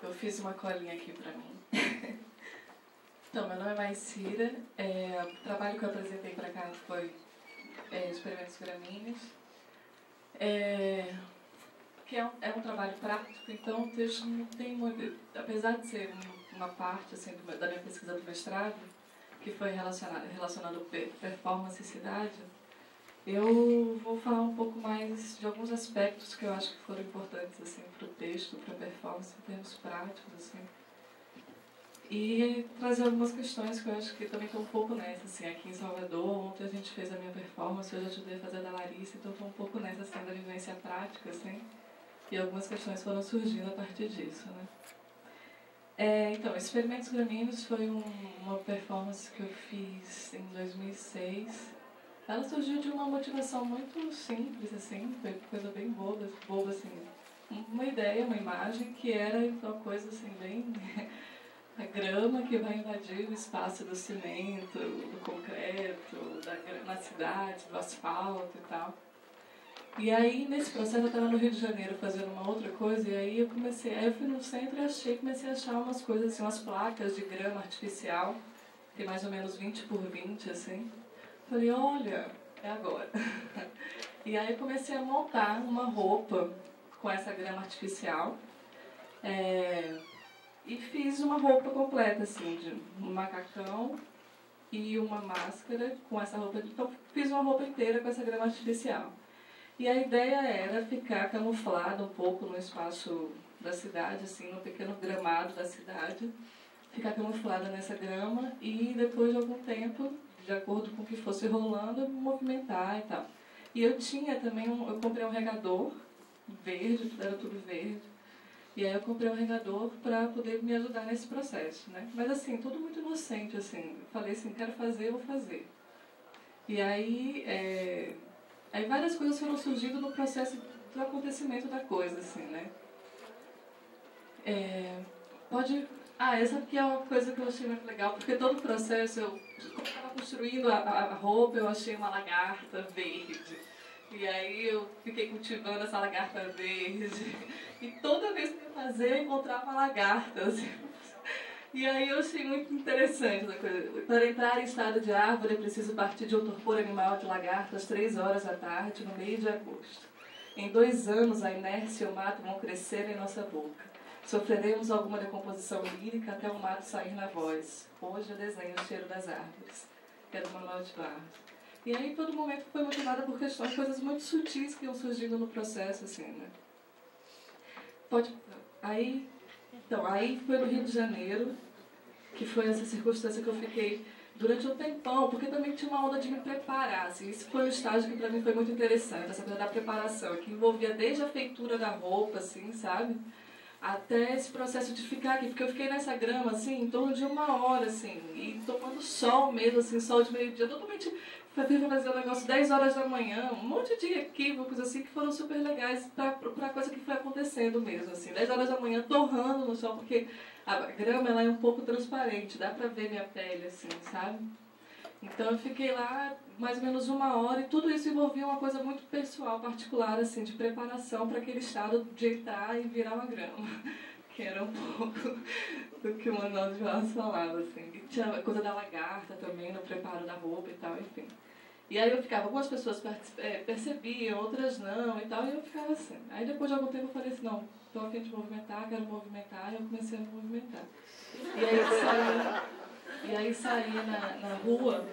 eu fiz uma colinha aqui pra mim. Então, meu nome é Maicira, o trabalho que eu apresentei para cá foi Experimentos Gramíneos, que é um trabalho prático, então o texto não tem muito, apesar de ser uma parte assim, da minha pesquisa do mestrado, que foi relacionado performance e cidade, eu vou falar um pouco mais de alguns aspectos que eu acho que foram importantes assim, para o texto, para a performance, em termos práticos. Assim. E trazer algumas questões que eu acho que também estão um pouco nessa, assim, aqui em Salvador, ontem a gente fez a minha performance, hoje eu ajudei a fazer a da Larissa, então estou um pouco nessa, assim, da vivência prática, assim, e algumas questões foram surgindo a partir disso, né. Então, Experimentos Gramíneos foi uma performance que eu fiz em 2006. Ela surgiu de uma motivação muito simples, assim, foi coisa bem boba, assim, uma ideia, uma imagem que era uma coisa, assim, bem... a grama que vai invadir o espaço do cimento, do concreto, na cidade, do asfalto e tal. E aí, nesse processo, eu estava no Rio de Janeiro fazendo uma outra coisa, e aí eu fui no centro e comecei a achar umas coisas, assim, umas placas de grama artificial, tem mais ou menos 20 por 20, assim. Falei, olha, é agora. E aí eu comecei a montar uma roupa com essa grama artificial, e fiz uma roupa completa, assim, de um macacão e uma máscara com essa roupa. Então, fiz uma roupa inteira com essa grama artificial. E a ideia era ficar camuflada um pouco no espaço da cidade, assim, no pequeno gramado da cidade. Ficar camuflada nessa grama e depois de algum tempo, de acordo com o que fosse rolando, movimentar e tal. E eu tinha também, eu comprei um regador verde, era tudo verde. E aí eu comprei um regador para poder me ajudar nesse processo, né? Mas assim, tudo muito inocente, assim. Falei assim, quero fazer, eu vou fazer. E aí, aí várias coisas foram surgindo no processo do acontecimento da coisa, assim, né? Essa aqui é uma coisa que eu achei muito legal, porque todo o processo, quando eu estava construindo a roupa, eu achei uma lagarta verde. E aí eu fiquei cultivando essa lagarta verde. E toda vez que eu fazia, eu encontrava uma lagarta. Assim. E aí eu achei muito interessante essa coisa. Para entrar em estado de árvore, é preciso partir de um torpor animal de lagarta às 3 horas da tarde, no meio de agosto. Em 2 anos, a inércia e o mato vão crescer em nossa boca. Sofreremos alguma decomposição lírica até o mato sair na voz. Hoje eu desenho o cheiro das árvores. Era uma Manuel de Barros. E aí todo momento foi motivada por questões, coisas muito sutis que iam surgindo no processo, assim, né? Aí foi no Rio de Janeiro, que foi essa circunstância que eu fiquei durante um tempão, porque também tinha uma onda de me preparar, assim. Isso foi um estágio que para mim foi muito interessante, essa coisa da preparação, que envolvia desde a feitura da roupa, assim, sabe? Até esse processo de ficar aqui, porque eu fiquei nessa grama, assim, em torno de 1 hora, assim, e tomando sol mesmo, assim, sol de meio-dia, totalmente fazer um negócio 10 horas da manhã, um monte de equívocos, assim, que foram super legais pra coisa que foi acontecendo mesmo, assim, 10 horas da manhã torrando no sol, porque a grama, ela é um pouco transparente, dá pra ver minha pele, assim, sabe? Então eu fiquei lá mais ou menos 1 hora e tudo isso envolvia uma coisa muito pessoal, particular, assim, de preparação para aquele estado de entrar e virar uma grama, que era um pouco do que o Manuel de Barros falava, assim. E tinha a coisa da lagarta também, no preparo da roupa e tal, enfim. E aí eu ficava, algumas pessoas percebiam, outras não e tal, e eu ficava assim. Aí depois de algum tempo eu falei assim, não, estou a fim de movimentar, quero movimentar, e eu comecei a me movimentar. E aí saí na rua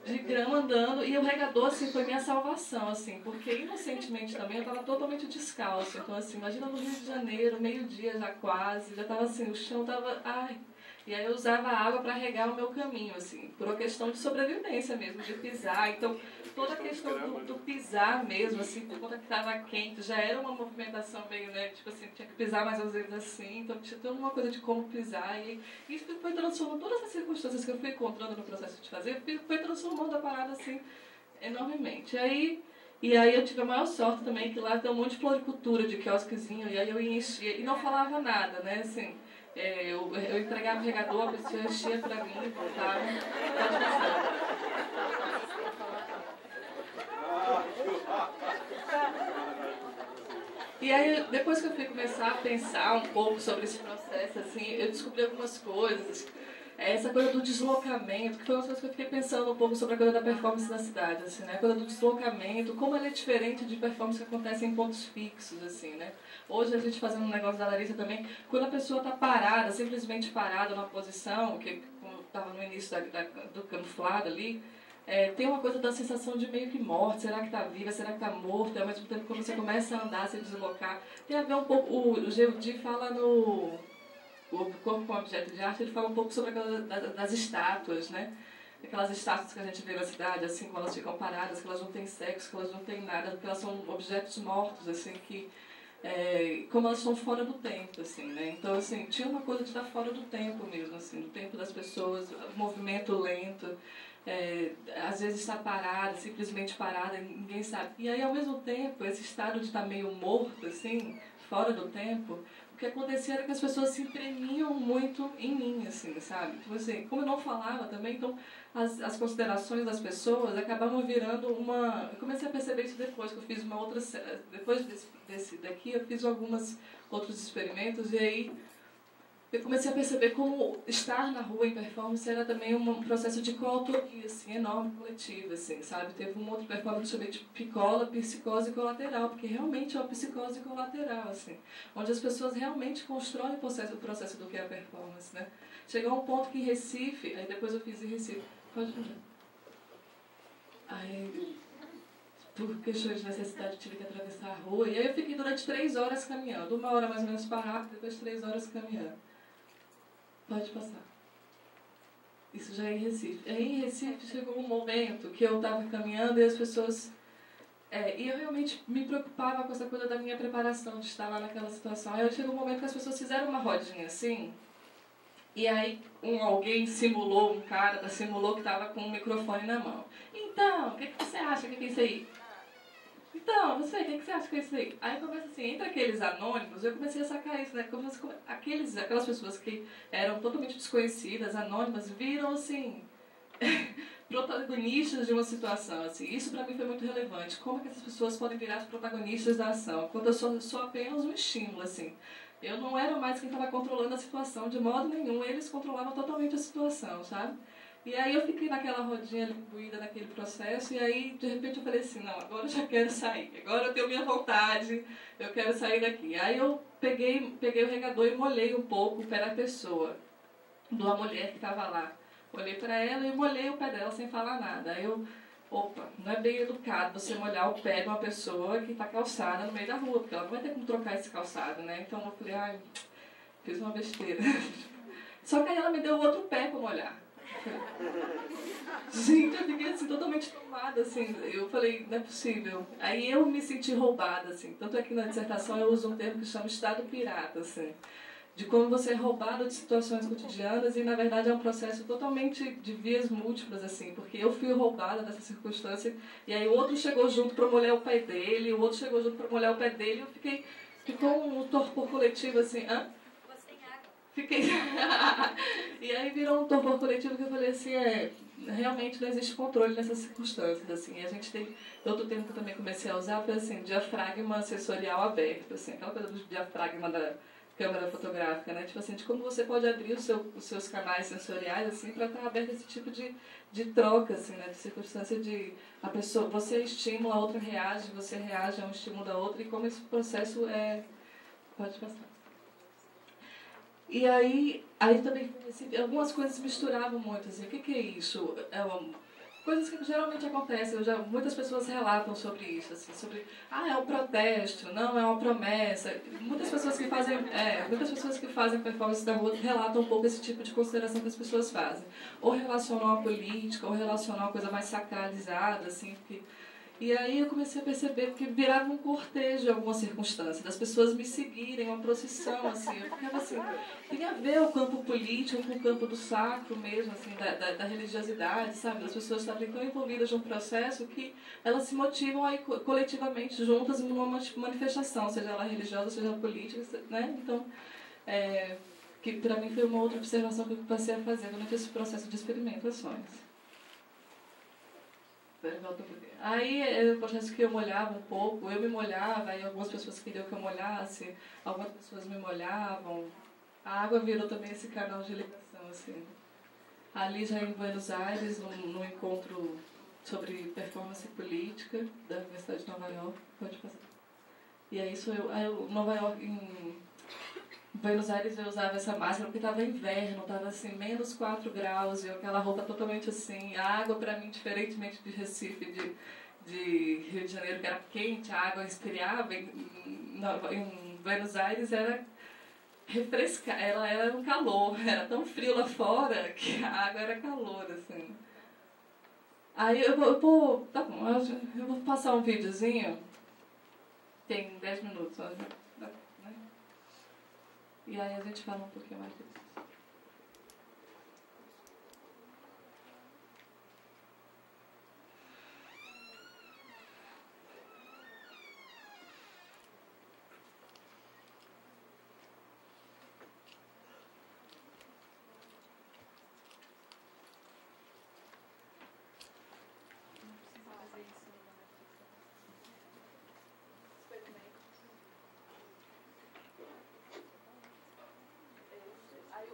de grama andando, e o regador, assim, foi minha salvação, assim, porque inocentemente também eu estava totalmente descalço. Então, assim, imagina no Rio de Janeiro, meio-dia já quase, já estava assim, o chão estava... Ai. E aí eu usava a água para regar o meu caminho, assim, por uma questão de sobrevivência mesmo, de pisar. Então, toda a questão do pisar mesmo, assim, por conta que estava quente, já era uma movimentação meio, né, tipo assim, tinha que pisar mais às vezes assim, então tinha toda uma coisa de como pisar. E isso foi transformando todas essas circunstâncias que eu fui encontrando no processo de fazer, foi transformando a parada, assim, enormemente. E aí eu tive a maior sorte também, que lá tem um monte de floricultura, de quiosquezinho, e aí eu enchia, e não falava nada, né, assim... eu entregava o regador, a pessoa enchia pra mim, voltava. E aí, depois que eu fui começar a pensar um pouco sobre esse processo, assim, eu descobri algumas coisas. Essa coisa do deslocamento, que foi uma coisa que eu fiquei pensando um pouco sobre a coisa da performance na cidade, assim, né? A coisa do deslocamento, como ela é diferente de performance que acontece em pontos fixos, assim, né? Hoje a gente fazendo um negócio da Larissa também, quando a pessoa está parada, simplesmente parada numa posição, que estava no início do camuflado ali, tem uma coisa da sensação de meio que morte, será que está viva, será que está morta, e ao mesmo tempo quando você começa a andar, se deslocar, tem a ver um pouco, o Geudi fala no O Corpo como Objeto de Arte, ele fala um pouco sobre aquela das estátuas, né? Aquelas estátuas que a gente vê na cidade, assim, como elas ficam paradas, que elas não têm sexo, que elas não têm nada, que elas são objetos mortos, assim, que como elas são fora do tempo, assim, né? Então, assim, tinha uma coisa de estar fora do tempo mesmo, assim, do tempo das pessoas, movimento lento, às vezes está parada, simplesmente parada, ninguém sabe. E aí, ao mesmo tempo, esse estado de estar meio morto, assim, fora do tempo, o que acontecia era que as pessoas se imprimiam muito em mim, assim, sabe? Tipo assim, como eu não falava também, então as considerações das pessoas acabavam virando uma... Eu comecei a perceber isso depois, que eu fiz uma outra... Depois desse daqui, eu fiz alguns outros experimentos, e aí eu comecei a perceber como estar na rua em performance era também um processo de coautoria, assim, enorme, coletivo, assim, sabe? Teve um outro performance que eu chamei de picola, psicose colateral, porque realmente é uma psicose colateral, assim, onde as pessoas realmente constroem o processo do que é a performance, né? Chegou a um ponto que em Recife, aí depois eu fiz em Recife, pode falar. Aí, por questões de necessidade, eu tive que atravessar a rua, e aí eu fiquei durante 3 horas caminhando, 1 hora mais ou menos parada, depois 3 horas caminhando. Pode passar. Isso já é em Recife. Aí em Recife chegou um momento que eu estava caminhando e as pessoas... e eu realmente me preocupava com essa coisa da minha preparação, de estar lá naquela situação. Aí chegou um momento que as pessoas fizeram uma rodinha assim, e aí alguém simulou, um cara simulou que estava com um microfone na mão. Então, o que você acha? O que é isso aí? Então, você, o que você acha que é isso aí? Aí começa assim, entre aqueles anônimos, eu comecei a sacar isso, né? Aquelas pessoas que eram totalmente desconhecidas, anônimas, viram, assim, protagonistas de uma situação, assim. Isso para mim foi muito relevante. Como é que essas pessoas podem virar os protagonistas da ação? Quando eu sou apenas um estímulo, assim. Eu não era mais quem estava controlando a situação, de modo nenhum. Eles controlavam totalmente a situação, sabe? E aí eu fiquei naquela rodinha imbuída naquele processo, e aí de repente eu falei assim, não, agora eu já quero sair, agora eu tenho minha vontade, eu quero sair daqui. Aí eu peguei o regador e molhei um pouco o pé da pessoa, de uma mulher que estava lá. Olhei para ela e molhei o pé dela sem falar nada. Aí eu, opa, não é bem educado você molhar o pé de uma pessoa que está calçada no meio da rua, porque ela não vai ter como trocar esse calçado, né? Então eu falei, ai, fiz uma besteira. Só que aí ela me deu outro pé para molhar. Gente, eu fiquei assim, totalmente tomada, assim, eu falei, não é possível. Aí eu me senti roubada, assim, tanto é que na dissertação eu uso um termo que chama estado pirata, assim, de como você é roubado de situações cotidianas e na verdade é um processo totalmente de vias múltiplas, assim, porque eu fui roubada dessa circunstância e aí o outro chegou junto para molhar o pé dele, o outro chegou junto para molhar o pé dele e eu ficou um torpor coletivo, assim, Fiquei... E aí virou um torpor coletivo que eu falei assim, realmente não existe controle nessas circunstâncias, assim. E a gente tem... Outro termo que eu também comecei a usar foi assim, diafragma sensorial aberto, assim, aquela coisa do diafragma da câmera fotográfica, né? Tipo assim, de como você pode abrir os seus canais sensoriais, assim, para estar aberto a esse tipo de troca, assim, né? De circunstância de... A pessoa, você estimula, a outra reage, você reage a um estímulo da outra e como esse processo é... Pode passar. E aí também algumas coisas se misturavam muito, assim, o que é isso? Coisas que geralmente acontecem, muitas pessoas relatam sobre isso, assim, sobre, é um protesto, não, é uma promessa. Muitas pessoas que fazem performance da rua relatam um pouco esse tipo de consideração que as pessoas fazem. Ou relacionam a política, ou relacionam a uma coisa mais sacralizada, assim, porque... E aí eu comecei a perceber que virava um cortejo em alguma circunstância, das pessoas me seguirem, uma procissão, assim. Eu ficava assim, tem a ver o campo político com o campo do sacro mesmo, assim, da religiosidade, sabe? As pessoas estarem tão envolvidas num processo que elas se motivam aí coletivamente juntas numa manifestação, seja ela religiosa, seja ela política, né? Então, que para mim foi uma outra observação que eu passei a fazer durante esse processo de experimentações. Aí eu confesso que eu molhava um pouco, eu me molhava, aí algumas pessoas queriam que eu molhasse, algumas pessoas me molhavam. A água virou também esse canal de ligação, assim. Ali já em Buenos Aires, num encontro sobre performance política da Universidade de Nova York, pode passar. E aí Nova York, em Buenos Aires eu usava essa máscara porque estava inverno, estava assim, menos 4 graus, e aquela roupa totalmente assim. A água, para mim, diferentemente de Recife, de Rio de Janeiro, que era quente, a água esfriava, em Buenos Aires era refrescar, ela era um calor, era tão frio lá fora que a água era calor, assim. Aí tá bom, eu vou passar um videozinho, tem 10 minutos, né? E aí a gente fala um pouquinho mais disso. Aí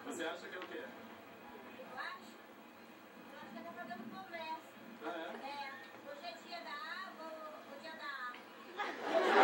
Você acha que é o quê? Eu acho que ela tá fazendo promessa. Ah, é? É, hoje é dia da água, o dia da água.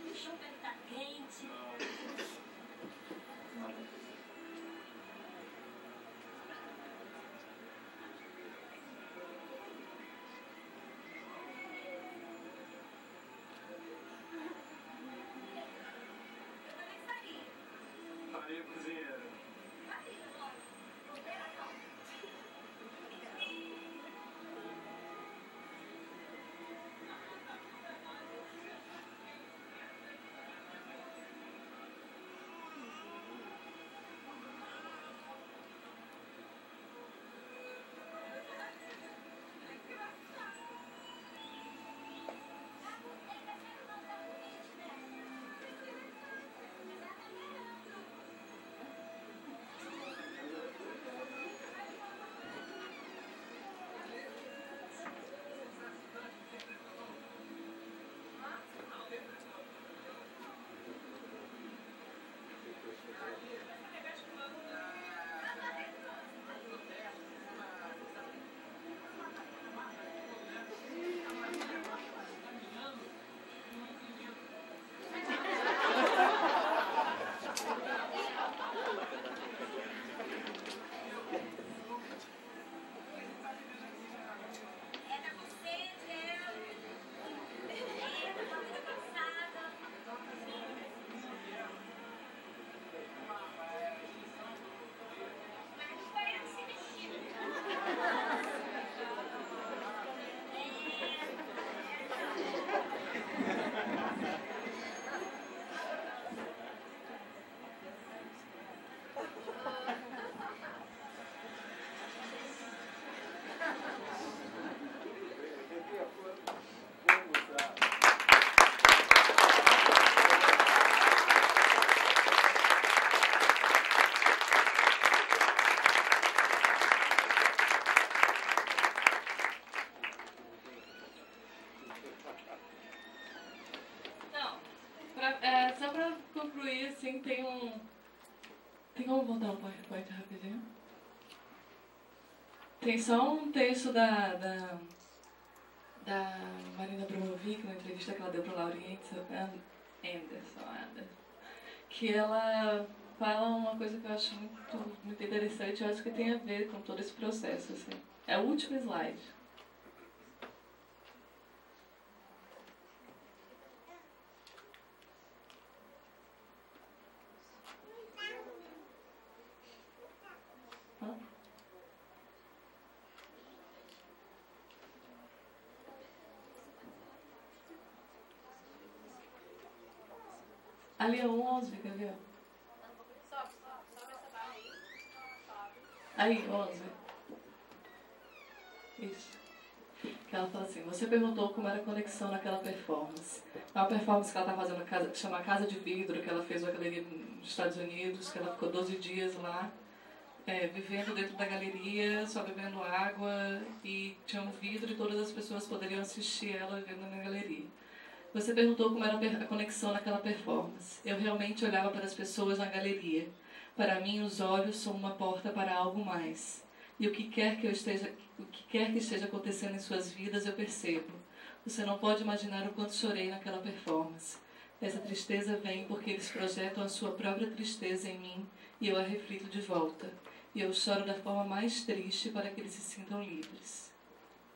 O chão deve estar quente. Aí, cozinheiro. tem um... Tem como voltar um PowerPoint rapidinho? Tem só um texto da Marina Bromovic, na entrevista que ela deu para a Laurienza Anderson, que ela fala uma coisa que eu acho muito interessante, eu acho que tem a ver com todo esse processo. Assim. É o último slide. Ali é o 11, quer ver? Sobe essa barra aí. Sobe. Aí, 11. Isso. Que ela fala assim, você perguntou como era a conexão naquela performance. É uma performance que ela está fazendo, que chama Casa de Vidro, que ela fez uma galeria nos Estados Unidos, que ela ficou 12 dias lá, vivendo dentro da galeria, só bebendo água, e tinha um vidro e todas as pessoas poderiam assistir ela vivendo na galeria. Você perguntou como era a conexão naquela performance. Eu realmente olhava para as pessoas na galeria. Para mim, os olhos são uma porta para algo mais. E o que quer que esteja acontecendo em suas vidas, eu percebo. Você não pode imaginar o quanto chorei naquela performance. Essa tristeza vem porque eles projetam a sua própria tristeza em mim e eu a reflito de volta. E eu choro da forma mais triste para que eles se sintam livres.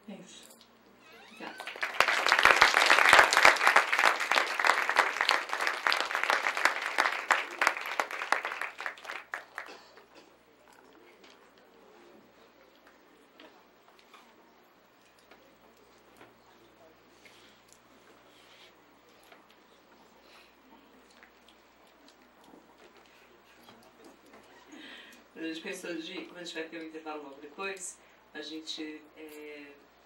É isso. Obrigada. A gente pensou de, como a gente vai ter um intervalo logo depois, a gente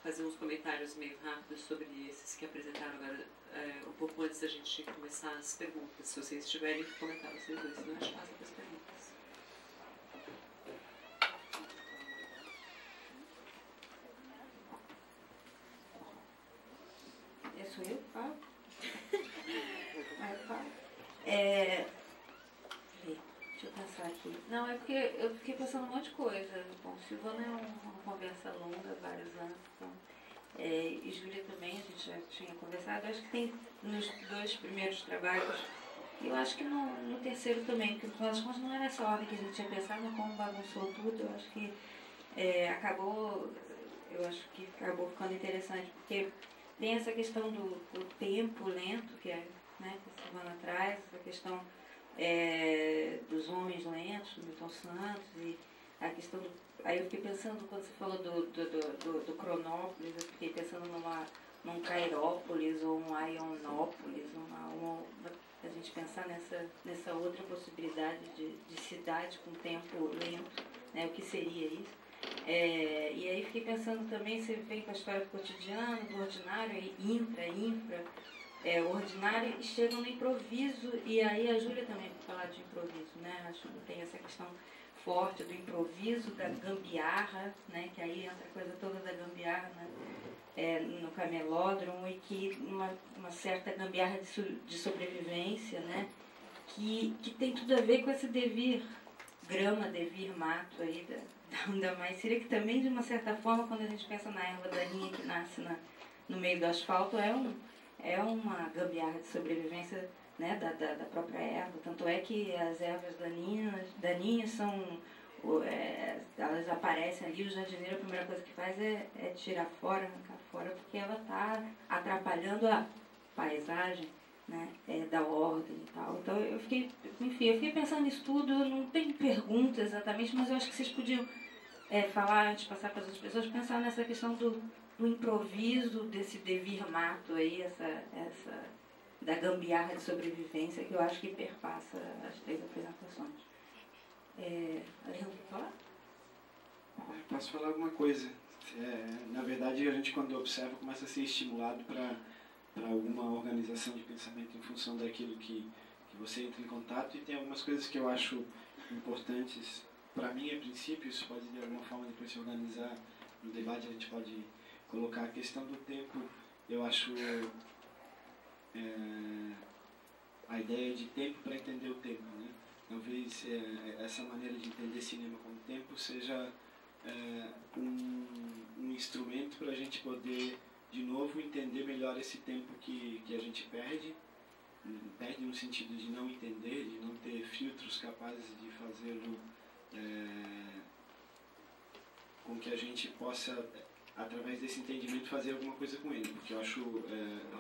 fazer uns comentários meio rápidos sobre esses que apresentaram agora, um pouco antes da gente começar as perguntas. Se vocês tiverem que comentar, vocês dois, senão a gente passa para as perguntas. Sou eu que falo? Eu falo. Deixa eu pensar aqui. Não, é porque eu fiquei pensando um monte de coisa. Bom, Silvana é uma conversa longa, vários anos. Então, e Júlia também, a gente já tinha conversado. Acho que tem nos 2 primeiros trabalhos. E eu acho que no terceiro também, porque no final das contas não era essa ordem que a gente tinha pensado, mas como bagunçou tudo, eu acho que acabou ficando interessante, porque tem essa questão do tempo lento, que né, que a Silvana traz, essa questão dos homens lentos, do Milton Santos, e a questão do... Aí eu fiquei pensando, quando você falou do Cronópolis, eu fiquei pensando num Cairópolis ou um Aionópolis, a gente pensar nessa outra possibilidade de cidade com tempo lento, né, o que seria isso. E aí fiquei pensando também, você vem com a história do cotidiano, do ordinário, infra, ordinário, e chega no improviso, e aí a Júlia também vai falar de improviso, né? Acho que tem essa questão forte do improviso, da gambiarra, né? Que aí entra a coisa toda da gambiarra, né? No camelódromo, e que uma certa gambiarra de sobrevivência, né? Que tem tudo a ver com esse devir grama, devir mato aí da Maicília, que também, de uma certa forma, quando a gente pensa na erva daninha que nasce no meio do asfalto, é uma gambiarra de sobrevivência, né, da própria erva. Tanto é que as ervas daninhas são, elas aparecem ali, o jardineiro, a primeira coisa que faz é tirar fora, arrancar fora, porque ela está atrapalhando a paisagem, né, da ordem e tal. Então eu fiquei pensando nisso tudo. Eu não tenho pergunta exatamente, mas eu acho que vocês podiam falar antes de passar para as outras pessoas, pensar nessa questão do improviso, desse devir mato aí, essa da gambiarra de sobrevivência, que eu acho que perpassa as 3 apresentações. Alejandro, quer falar? Posso falar alguma coisa? Na verdade, a gente, quando observa, começa a ser estimulado para alguma organização de pensamento em função daquilo que você entra em contato, e tem algumas coisas que eu acho importantes. Para mim, a princípio, isso pode de alguma forma depois se organizar no debate, a gente pode colocar a questão do tempo. Eu acho a ideia de tempo para entender o tempo, né? Talvez essa maneira de entender cinema como tempo seja um instrumento para a gente poder, de novo, entender melhor esse tempo que a gente perde no sentido de não entender, de não ter filtros capazes de fazê-lo com que a gente possa, através desse entendimento, fazer alguma coisa com ele, porque eu acho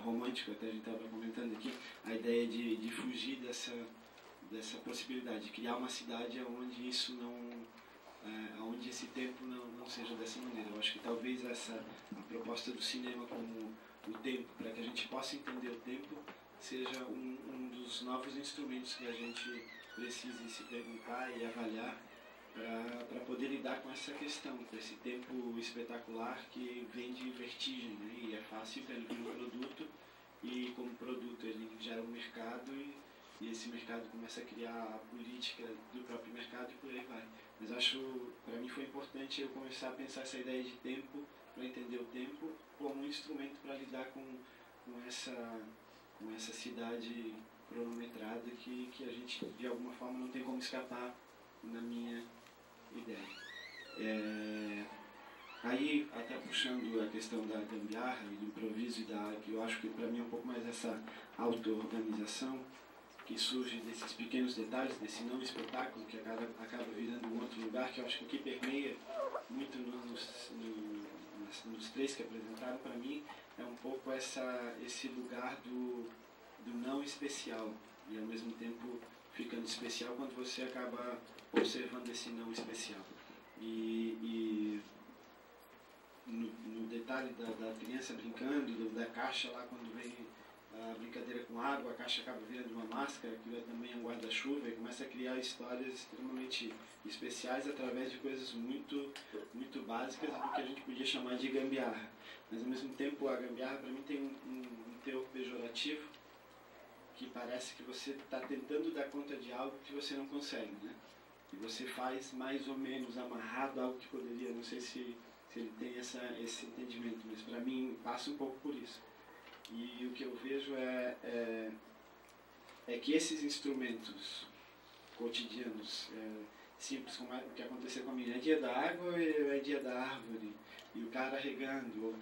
romântico, até a gente estava comentando aqui, a ideia de fugir dessa possibilidade, de criar uma cidade onde isso não, onde esse tempo não seja dessa maneira. Eu acho que talvez a proposta do cinema como o tempo, para que a gente possa entender o tempo, seja um dos novos instrumentos que a gente precise se perguntar e avaliar para poder lidar com essa questão, com esse tempo espetacular que vem de vertigem, né? E é fácil para ele vir um produto, e como produto ele gera um mercado, e esse mercado começa a criar a política do próprio mercado e por aí vai. Mas acho, para mim foi importante eu começar a pensar essa ideia de tempo, para entender o tempo, como um instrumento para lidar com essa cidade cronometrada que a gente de alguma forma não tem como escapar, na minha ideia. Aí, até puxando a questão da gambiarra e do improviso, que eu acho que para mim é um pouco mais essa auto-organização que surge desses pequenos detalhes, desse não espetáculo que acaba virando um outro lugar, que eu acho que o que permeia muito nos três que apresentaram para mim é um pouco esse lugar do não especial, e ao mesmo tempo ficando especial quando você acaba observando esse não especial. E no detalhe da criança brincando, da caixa lá, quando vem a brincadeira com água, a caixa acaba virando uma máscara, que também é um guarda-chuva, e começa a criar histórias extremamente especiais através de coisas muito, muito básicas do que a gente podia chamar de gambiarra. Mas ao mesmo tempo a gambiarra para mim tem um teor pejorativo, que parece que você está tentando dar conta de algo que você não consegue, né? E você faz mais ou menos amarrado algo que poderia, não sei se ele tem esse entendimento, mas para mim passa um pouco por isso. E o que eu vejo é que esses instrumentos cotidianos, simples, como o que aconteceu comigo, é dia da água, é dia da árvore, e o cara regando,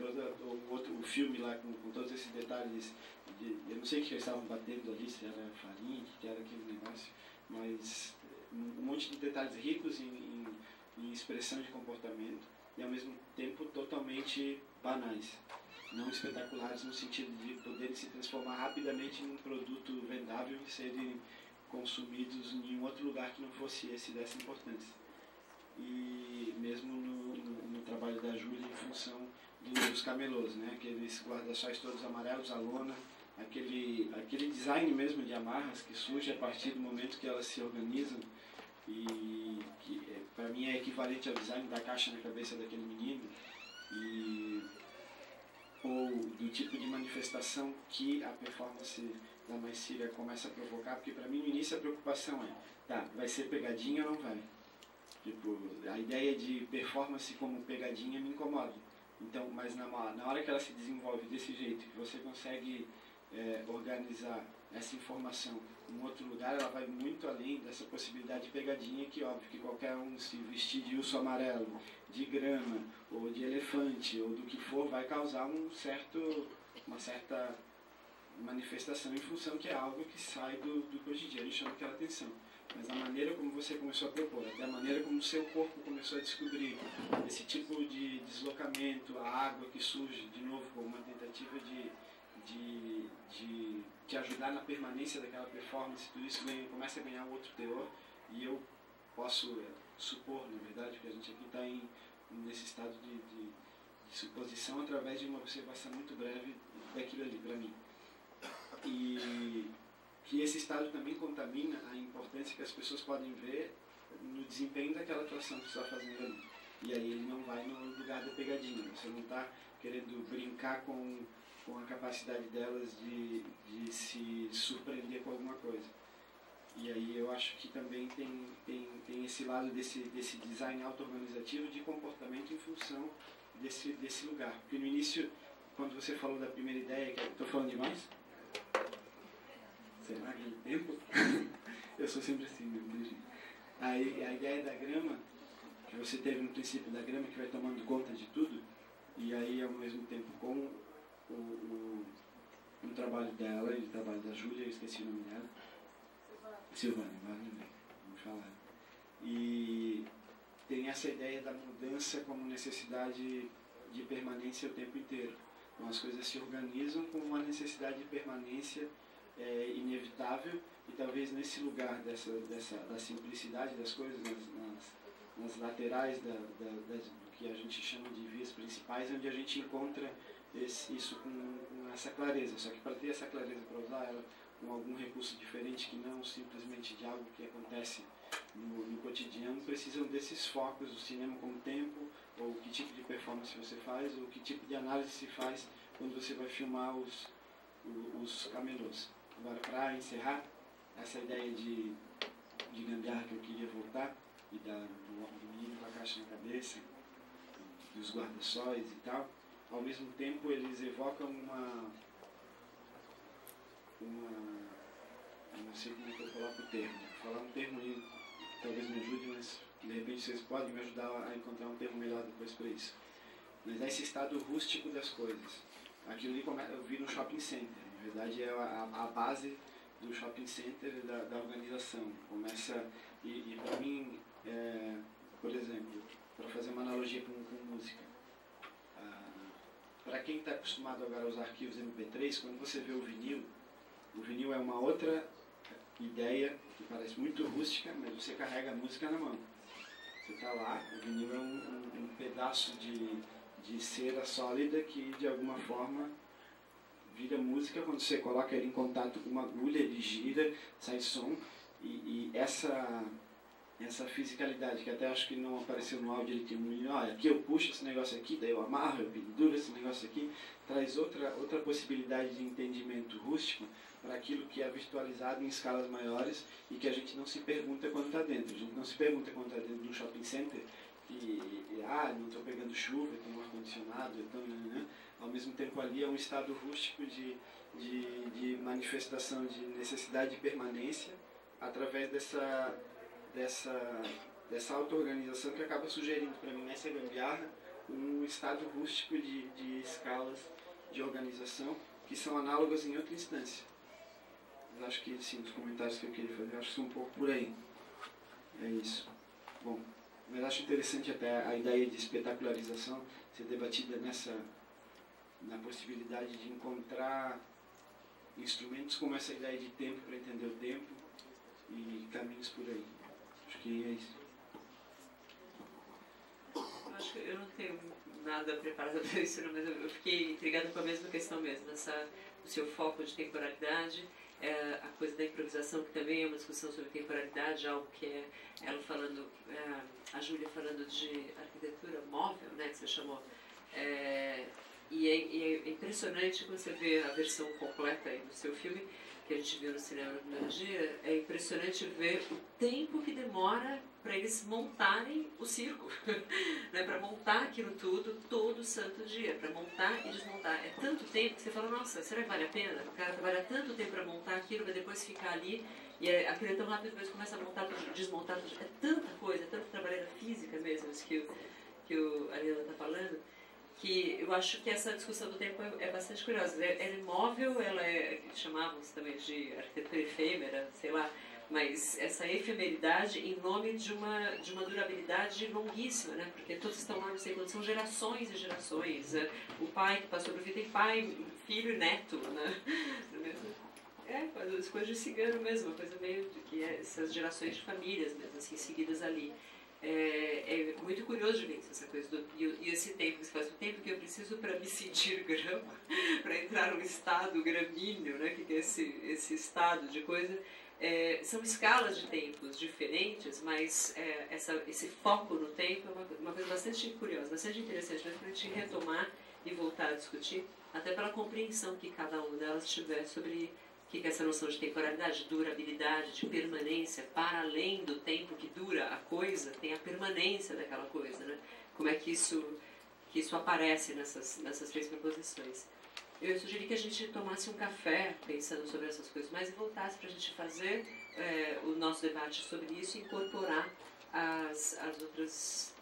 o filme lá com todos esses detalhes, eu não sei o que eles estavam batendo ali, se era farinha, o que era aquele negócio, mas um monte de detalhes ricos em expressão de comportamento, e ao mesmo tempo totalmente banais, não espetaculares no sentido de poderem se transformar rapidamente em um produto vendável e serem consumidos em um outro lugar que não fosse esse dessa importância. E mesmo no trabalho da Júlia em função dos camelôs, né? Aqueles guarda-sóis todos amarelos, a lona, aquele design mesmo de amarras que surge a partir do momento que elas se organizam, e que para mim é equivalente ao design da caixa na cabeça daquele menino, ou do tipo de manifestação que a performance da Maisília começa a provocar, porque para mim no início a preocupação vai ser pegadinha ou não vai? Tipo, a ideia de performance como pegadinha me incomoda. Então, mas na hora que ela se desenvolve desse jeito, que você consegue organizar essa informação em outro lugar, ela vai muito além dessa possibilidade de pegadinha, que óbvio que qualquer um se vestir de urso amarelo, de grama, ou de elefante, ou do que for, vai causar uma certa manifestação em função que é algo que sai do cotidiano e chama aquela atenção. Mas a maneira como você começou a propor, até a maneira como o seu corpo começou a descobrir esse tipo de deslocamento, a água que surge, de novo, como uma tentativa de ajudar na permanência daquela performance, tudo isso começa a ganhar um outro teor, e eu posso supor, na verdade, que a gente aqui está nesse estado de suposição através de uma observação muito breve daquilo ali, para mim. E que esse estado também contamina a importância que as pessoas podem ver no desempenho daquela atuação que você está fazendo ali. E aí ele não vai no lugar da pegadinha, você não está querendo brincar com a capacidade delas de se surpreender com alguma coisa. E aí eu acho que também tem esse lado desse design auto-organizativo de comportamento em função desse lugar. Porque no início, quando você falou da primeira ideia, estou falando demais? lá aquele tempo. Eu sou sempre assim, meu Deus. Aí a ideia da grama, que você teve no princípio da grama, que vai tomando conta de tudo, e aí ao mesmo tempo com o trabalho dela e o trabalho da Júlia, eu esqueci o nome dela. Silvana, vamos falar. E tem essa ideia da mudança como necessidade de permanência o tempo inteiro. Então as coisas se organizam com uma necessidade de permanência inevitável, e talvez nesse lugar da simplicidade das coisas, nas laterais do que a gente chama de vias principais, onde a gente encontra isso com essa clareza. Só que para ter essa clareza, para usar ela com algum recurso diferente, que não simplesmente de algo que acontece no cotidiano, precisam desses focos, o cinema como tempo, ou que tipo de performance você faz, ou que tipo de análise se faz quando você vai filmar os camelôs. Agora, para encerrar, essa ideia de gambiarra que eu queria voltar, e do menino com a caixa na cabeça, dos guarda-sóis e tal, ao mesmo tempo eles evocam eu não sei como é que eu coloco o termo, vou falar um termo aí, talvez me ajude, mas de repente vocês podem me ajudar a encontrar um termo melhor depois para isso. Mas é esse estado rústico das coisas. Aquilo ali eu vi no shopping center, na verdade é a base do shopping center da organização. Começa, e para mim, por exemplo, para fazer uma analogia com música, para quem está acostumado agora a usar arquivos MP3, quando você vê o vinil é uma outra ideia que parece muito rústica, mas você carrega a música na mão. Você está lá, o vinil é um pedaço de cera sólida que de alguma forma vira música. Quando você coloca ele em contato com uma agulha, ele gira, sai som, e essa fisicalidade, que até acho que não apareceu no áudio, ele tem aqui eu puxo esse negócio aqui, daí eu amarro, eu penduro esse negócio aqui, traz outra possibilidade de entendimento rústico para aquilo que é virtualizado em escalas maiores e que a gente não se pergunta quando está dentro. A gente não se pergunta quando está dentro de um shopping center não estou pegando chuva, tem um ar-condicionado, ao mesmo tempo ali é um estado rústico de manifestação de necessidade de permanência através dessa auto-organização que acaba sugerindo para mim nessa gambiarra um estado rústico de escalas de organização que são análogas em outra instância. Mas acho que sim, os comentários que eu queria fazer, acho que são um pouco por aí. É isso. Bom, mas acho interessante até a ideia de espetacularização ser debatida na possibilidade de encontrar instrumentos como essa ideia de tempo para entender o tempo e caminhos por aí. Acho que é isso. Acho que eu não tenho nada preparado para isso, mas eu fiquei intrigada com a mesma questão mesmo, o seu foco de temporalidade, a coisa da improvisação, que também é uma discussão sobre temporalidade, algo que é ela falando, a Júlia falando de arquitetura móvel, né, que você chamou. E é impressionante quando você vê a versão completa aí do seu filme, que a gente viu no cinema no primeiro dia, é impressionante ver o tempo que demora para eles montarem o circo, né? Para montar aquilo tudo todo santo dia, para montar e desmontar. É tanto tempo que você fala, nossa, será que vale a pena? O cara trabalha tanto tempo para montar aquilo, para depois ficar ali, e aquilo é tão rápido, depois começa a montar tudo, desmontar tudo. É tanta coisa, é tanto trabalho física mesmo, isso que o Ariana está falando, que eu acho que essa discussão do tempo é bastante curiosa. Ela é imóvel, ela chamávamos também de arquitetura efêmera, sei lá, mas essa efemeridade em nome de uma durabilidade longuíssima, né? Porque todos estão lá, não sei quantos, são gerações e gerações. Né? O pai que passou por vida tem pai, filho e neto, né? As coisas de cigano mesmo, uma coisa meio que essas gerações de famílias mesmo, assim, seguidas ali. É muito curioso de ver isso, essa coisa e esse tempo que se faz, o tempo que eu preciso para me sentir grama, para entrar num estado gramíneo, né, que é esse estado de coisa. São escalas de tempos diferentes, mas esse foco no tempo é uma coisa bastante curiosa, bastante interessante, mas para a gente retomar e voltar a discutir, até pela compreensão que cada uma delas tiver sobre o que é essa noção de temporalidade, de durabilidade, de permanência, para além do tempo que dura a coisa, tem a permanência daquela coisa, né? Como é que isso aparece nessas três proposições. eu sugeri que a gente tomasse um café pensando sobre essas coisas, mas voltasse para a gente fazer o nosso debate sobre isso e incorporar as outras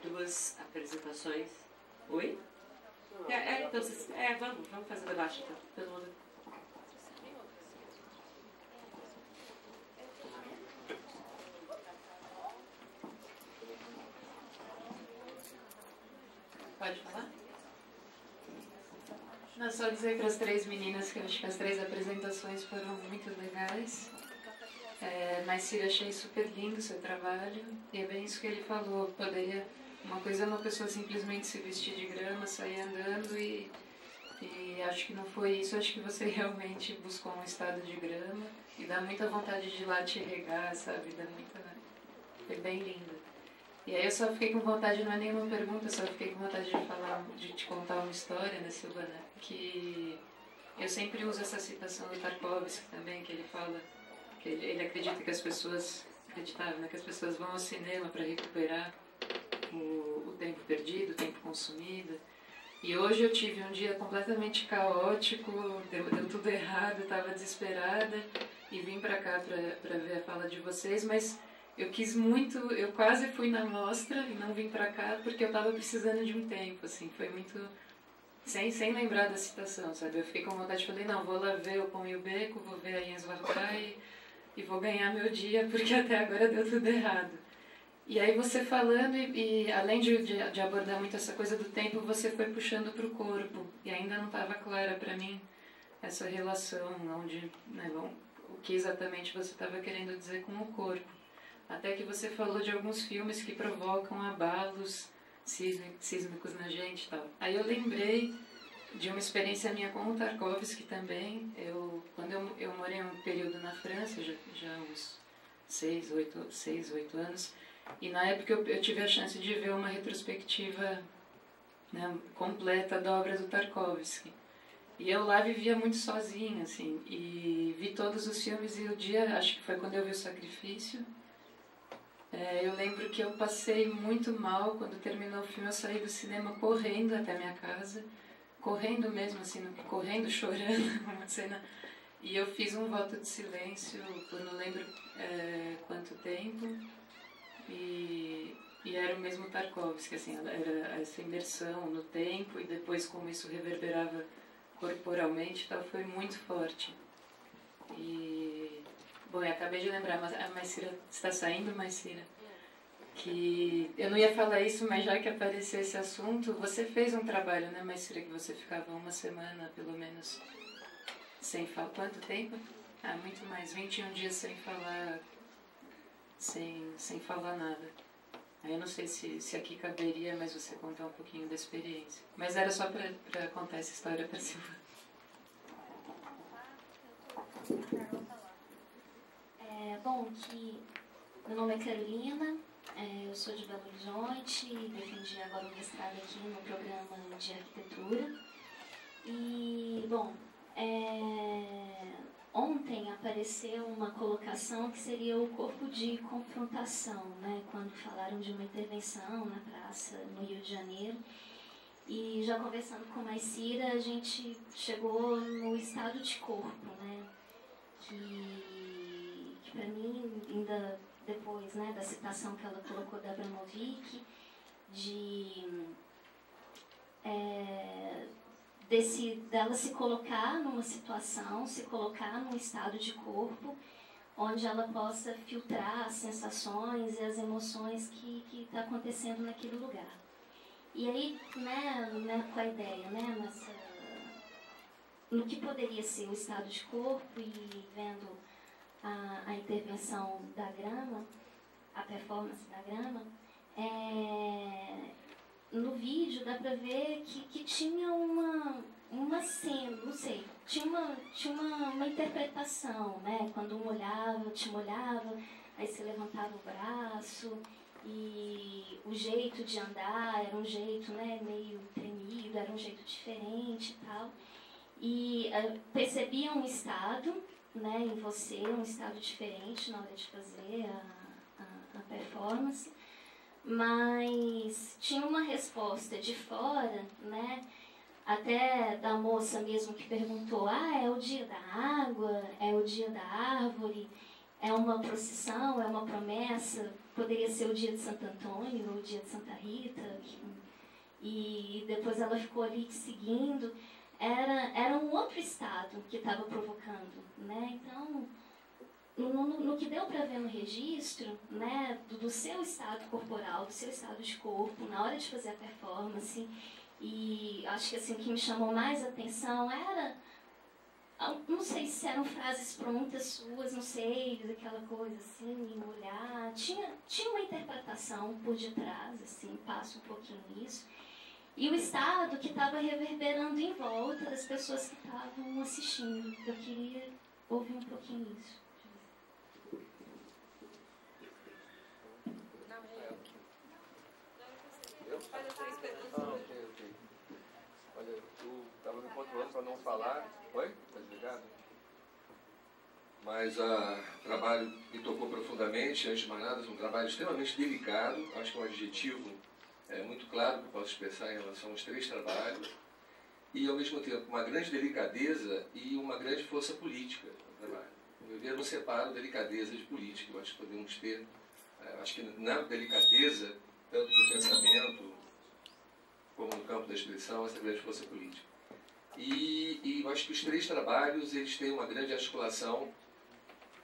duas apresentações. Oi? Então, vamos fazer debate então. Todo mundo. Pode falar? Não, só dizer para as três meninas que eu acho que as três apresentações foram muito legais. Mas Cira, achei super lindo o seu trabalho. E é bem isso que ele falou. Poderia... Uma coisa é uma pessoa simplesmente se vestir de grama, sair andando e acho que não foi isso. Acho que você realmente buscou um estado de grama e dá muita vontade de ir lá te regar, sabe? Dá muita... Foi bem lindo. E aí eu só fiquei com vontade, não é nenhuma pergunta, só fiquei com vontade de te contar uma história, né, Silvana? Que eu sempre uso essa citação do Tarkovsky também, que ele fala que ele acredita que as pessoas acreditavam, né, que as pessoas vão ao cinema para recuperar o tempo perdido, o tempo consumido. E hoje eu tive um dia completamente caótico, deu tudo errado, estava desesperada e vim para cá para ver a fala de vocês, mas eu quis muito, eu quase fui na mostra e não vim pra cá porque eu tava precisando de um tempo, assim, foi muito... Sem lembrar da citação, sabe? Eu fiquei com vontade, falei, não, vou lá ver o Pão e o Beco, vou ver a Jens Varday e vou ganhar meu dia porque até agora deu tudo errado. E aí você falando e além de abordar muito essa coisa do tempo, você foi puxando pro corpo e ainda não estava clara pra mim essa relação, onde, né, o que exatamente você estava querendo dizer com o corpo. Até que você falou de alguns filmes que provocam abalos sísmicos na gente e tal. Aí eu lembrei de uma experiência minha com o Tarkovsky também. Quando eu morei um período na França, já uns 6, 8 anos, e na época eu tive a chance de ver uma retrospectiva, né, completa da obra do Tarkovsky. E eu lá vivia muito sozinha, assim, e vi todos os filmes e o dia, acho que foi quando eu vi O Sacrifício. Eu lembro que eu passei muito mal. Quando terminou o filme eu saí do cinema correndo até a minha casa, correndo mesmo assim, correndo, chorando, uma cena. E eu fiz um voto de silêncio por não lembro quanto tempo e era o mesmo Tarkovsky, assim, era essa imersão no tempo e depois como isso reverberava corporalmente e tal, foi muito forte. Bom, eu acabei de lembrar, mas a Maicira está saindo, Maicira, que eu não ia falar isso, mas já que apareceu esse assunto, você fez um trabalho, né, Maicira, que você ficava uma semana, pelo menos, sem falar. Quanto tempo? Muito mais, 21 dias sem falar, sem falar nada. Aí eu não sei se aqui caberia, mas você contar um pouquinho da experiência. Mas era só para contar essa história para Silvana. Bom, meu nome é Carolina, eu sou de Belo Horizonte e defendi agora o mestrado aqui no programa de arquitetura. E, bom, ontem apareceu uma colocação que seria o corpo de confrontação, né, quando falaram de uma intervenção na praça no Rio de Janeiro. E já conversando com a Maicira, a gente chegou no estado de corpo, né, que para mim, ainda depois, né, da citação que ela colocou da Abramovic, dela se colocar numa situação, se colocar num estado de corpo, onde ela possa filtrar as sensações e as emoções que está acontecendo naquele lugar. E aí, né, com a ideia, né, no que poderia ser o estado de corpo e vendo a intervenção da grama, a performance da grama, no vídeo dá pra ver que tinha uma cena, não sei, tinha uma interpretação, né? Quando um olhava, te molhava, aí você levantava o braço e o jeito de andar era um jeito, né, meio tremido, era um jeito diferente e tal. E percebia um estado, né, em você, um estado diferente na hora de fazer a performance, mas tinha uma resposta de fora, né, até da moça mesmo que perguntou, é o dia da água, é o dia da árvore, é uma procissão, é uma promessa, poderia ser o dia de Santo Antônio ou o dia de Santa Rita, e depois ela ficou ali seguindo. Era um outro estado que estava provocando, né? Então, no que deu para ver no registro, né, do seu estado corporal, do seu estado de corpo, na hora de fazer a performance, e acho que assim, o que me chamou mais atenção era, não sei se eram frases prontas suas, não sei, aquela coisa assim, em olhar, tinha uma interpretação por detrás, assim, passa um pouquinho nisso, e o estado que estava reverberando em volta das pessoas que estavam assistindo. Eu queria ouvir um pouquinho isso. Olha, eu estava me controlando para não falar. Oi? Está desligado? Mas o trabalho me tocou profundamente. Antes de mais nada, é um trabalho extremamente delicado. Acho que é um adjetivo muito claro que eu posso expressar em relação aos 3 trabalhos. E, ao mesmo tempo, uma grande delicadeza e uma grande força política no trabalho. Eu não separo delicadeza de política. Eu acho que podemos ter... acho que na delicadeza, tanto do pensamento como no campo da expressão, essa grande força política. E eu acho que os 3 trabalhos eles têm uma grande articulação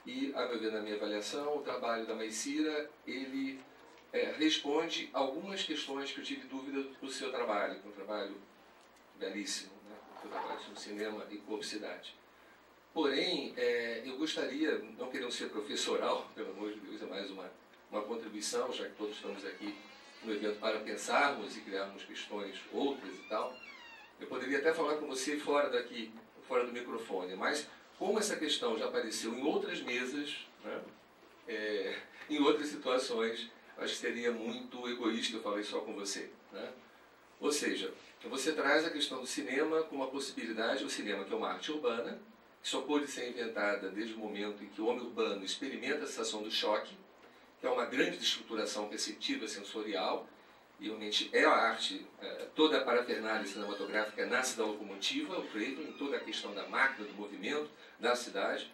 e, a meu ver, na minha avaliação, o trabalho da Maycira, ele responde algumas questões que eu tive dúvida do seu trabalho, que é um trabalho belíssimo, né? O seu trabalho no cinema e corpo-cidade. Porém, eu gostaria, não querendo ser professoral, pelo amor de Deus, é mais uma contribuição, já que todos estamos aqui no evento para pensarmos e criarmos questões outras e tal. Eu poderia até falar com você fora daqui, fora do microfone, mas como essa questão já apareceu em outras mesas, né, em outras situações, acho que seria muito egoísta eu falar isso só com você, né? Ou seja, você traz a questão do cinema como uma possibilidade, o cinema que é uma arte urbana, que só pode ser inventada desde o momento em que o homem urbano experimenta a sensação do choque, que é uma grande destruturação perceptiva sensorial, e realmente é a arte, toda a parafernália cinematográfica nasce da locomotiva, o Clayton, em toda a questão da máquina, do movimento, da cidade,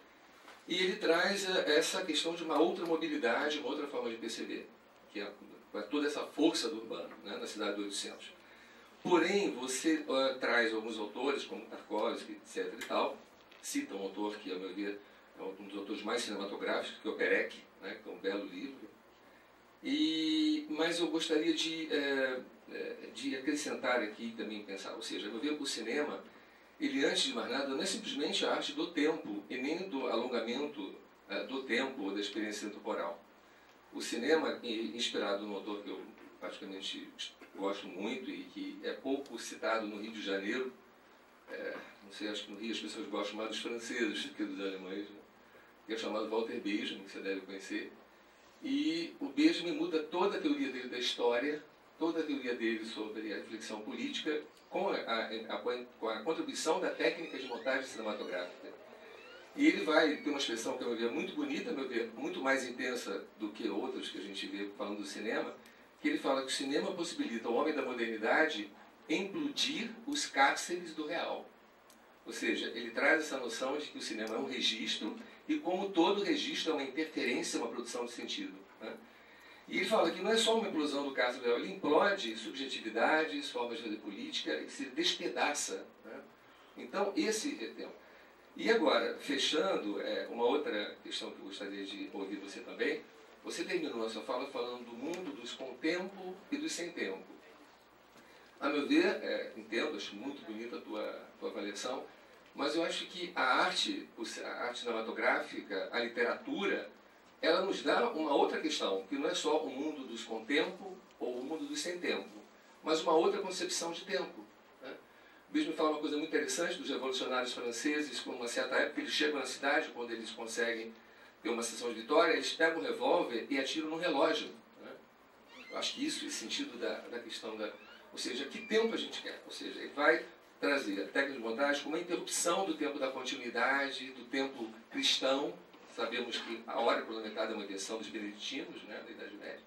e ele traz essa questão de uma outra mobilidade, uma outra forma de perceber, que é toda essa força do urbano, né, na cidade do 800. Porém, você traz alguns autores, como Tarkovsky, etc. e tal, cita um autor que, a meu ver, é um dos autores mais cinematográficos, que é o Perec, né, que é um belo livro. Mas eu gostaria de acrescentar aqui também, pensar, ou seja, eu vejo o cinema, ele antes de mais nada não é simplesmente a arte do tempo e nem do alongamento do tempo ou da experiência temporal. O cinema, inspirado num autor que eu praticamente gosto muito e que é pouco citado no Rio de Janeiro, não sei, acho que no Rio as pessoas gostam mais dos franceses do que dos alemães, né? Que é chamado Walter Benjamin, que você deve conhecer. E o Benjamin muda toda a teoria dele da história, toda a teoria dele sobre a reflexão política, com a contribuição da técnica de montagem cinematográfica. E ele vai ter uma expressão que eu vejo muito bonita, meu ver, muito mais intensa do que outras que a gente vê falando do cinema, que ele fala que o cinema possibilita ao homem da modernidade implodir os cárceres do real. Ou seja, ele traz essa noção de que o cinema é um registro e como todo registro é uma interferência, uma produção de sentido, né? E ele fala que não é só uma implosão do cárcere do real, ele implode subjetividades, formas de fazer política e se despedaça, né? Então, esse é o tema. E agora, fechando, uma outra questão que eu gostaria de ouvir você também, você terminou a sua fala falando do mundo dos com tempo e dos sem tempo. A meu ver, entendo, acho muito bonita a tua avaliação, mas eu acho que a arte cinematográfica, a literatura, ela nos dá uma outra questão, que não é só o mundo dos com tempo ou o mundo dos sem tempo, mas uma outra concepção de tempo, né? O Bispo me fala uma coisa muito interessante dos revolucionários franceses, com uma certa época eles chegam na cidade, quando eles conseguem ter uma sessão de vitória, eles pegam um revólver e atiram no relógio, né? Eu acho que isso é o sentido da questão da... Ou seja, que tempo a gente quer? Ou seja, ele vai trazer a técnica de montagem como uma interrupção do tempo da continuidade, do tempo cristão. Sabemos que a hora cronometrada é uma invenção dos beneditinos, né, da Idade Média.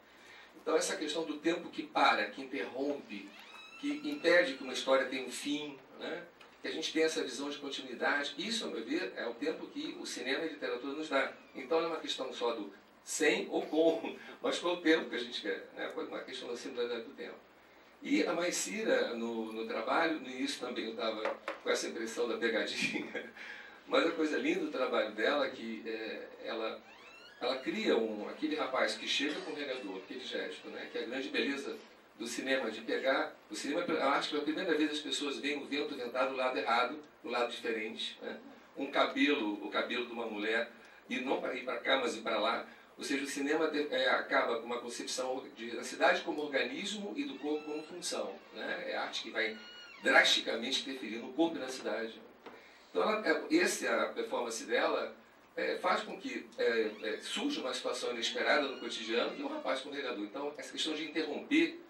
Então, essa questão do tempo que para, que interrompe, que impede que uma história tenha um fim, né? Que a gente tenha essa visão de continuidade. Isso, a meu ver, é o tempo que o cinema e a literatura nos dá. Então não é uma questão só do sem ou com, mas qual o tempo que a gente quer, né? Foi uma questão da simplicidade do tempo. E a Maicira, no trabalho, no início também eu estava com essa impressão da pegadinha, mas a coisa linda do trabalho dela é que ela cria aquele rapaz que chega com o regador, aquele gesto, né? Que é a grande beleza do cinema, de pegar... O cinema, eu acho que pela primeira vez as pessoas veem o vento ventar do lado errado, do lado diferente, né? O cabelo de uma mulher, e não para ir para cá, mas ir para lá. Ou seja, o cinema acaba com uma concepção da cidade como organismo e do corpo como função, né? É arte que vai drasticamente interferir no corpo e na cidade. Então, a performance dela faz com que surja uma situação inesperada no cotidiano e um rapaz com regador. Então, essa questão de interromper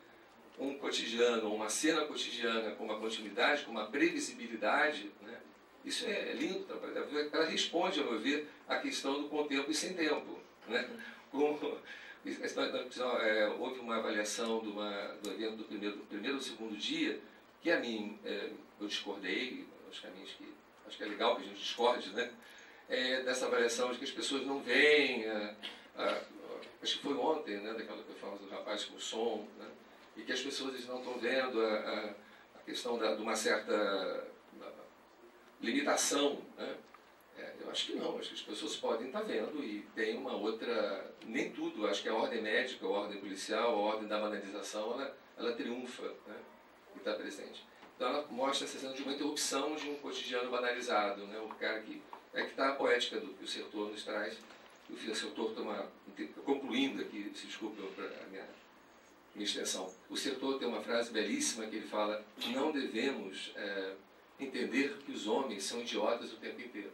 um cotidiano, uma cena cotidiana com uma continuidade, com uma previsibilidade, né? Isso é lindo. Ela responde, a meu ver, à questão do com tempo e sem tempo, né? Houve uma avaliação do evento do primeiro ou segundo dia, que a mim eu discordei, acho que é legal que a gente discorde, né? Dessa avaliação de que as pessoas não veem, acho que foi ontem, né, daquela performance do rapaz com o som, né? E que as pessoas não estão vendo a questão de uma certa limitação, né? Eu acho que não, acho que as pessoas podem estar vendo e tem uma outra, nem tudo, acho que a ordem médica, a ordem policial, a ordem da banalização, ela triunfa, né? E está presente. Então ela mostra essa cena de uma interrupção de um cotidiano banalizado, né? O cara que está a poética do que o Sertor nos traz, o Sertor concluindo aqui, se desculpe a minha extensão, o Sertor tem uma frase belíssima que ele fala: não devemos entender que os homens são idiotas o tempo inteiro.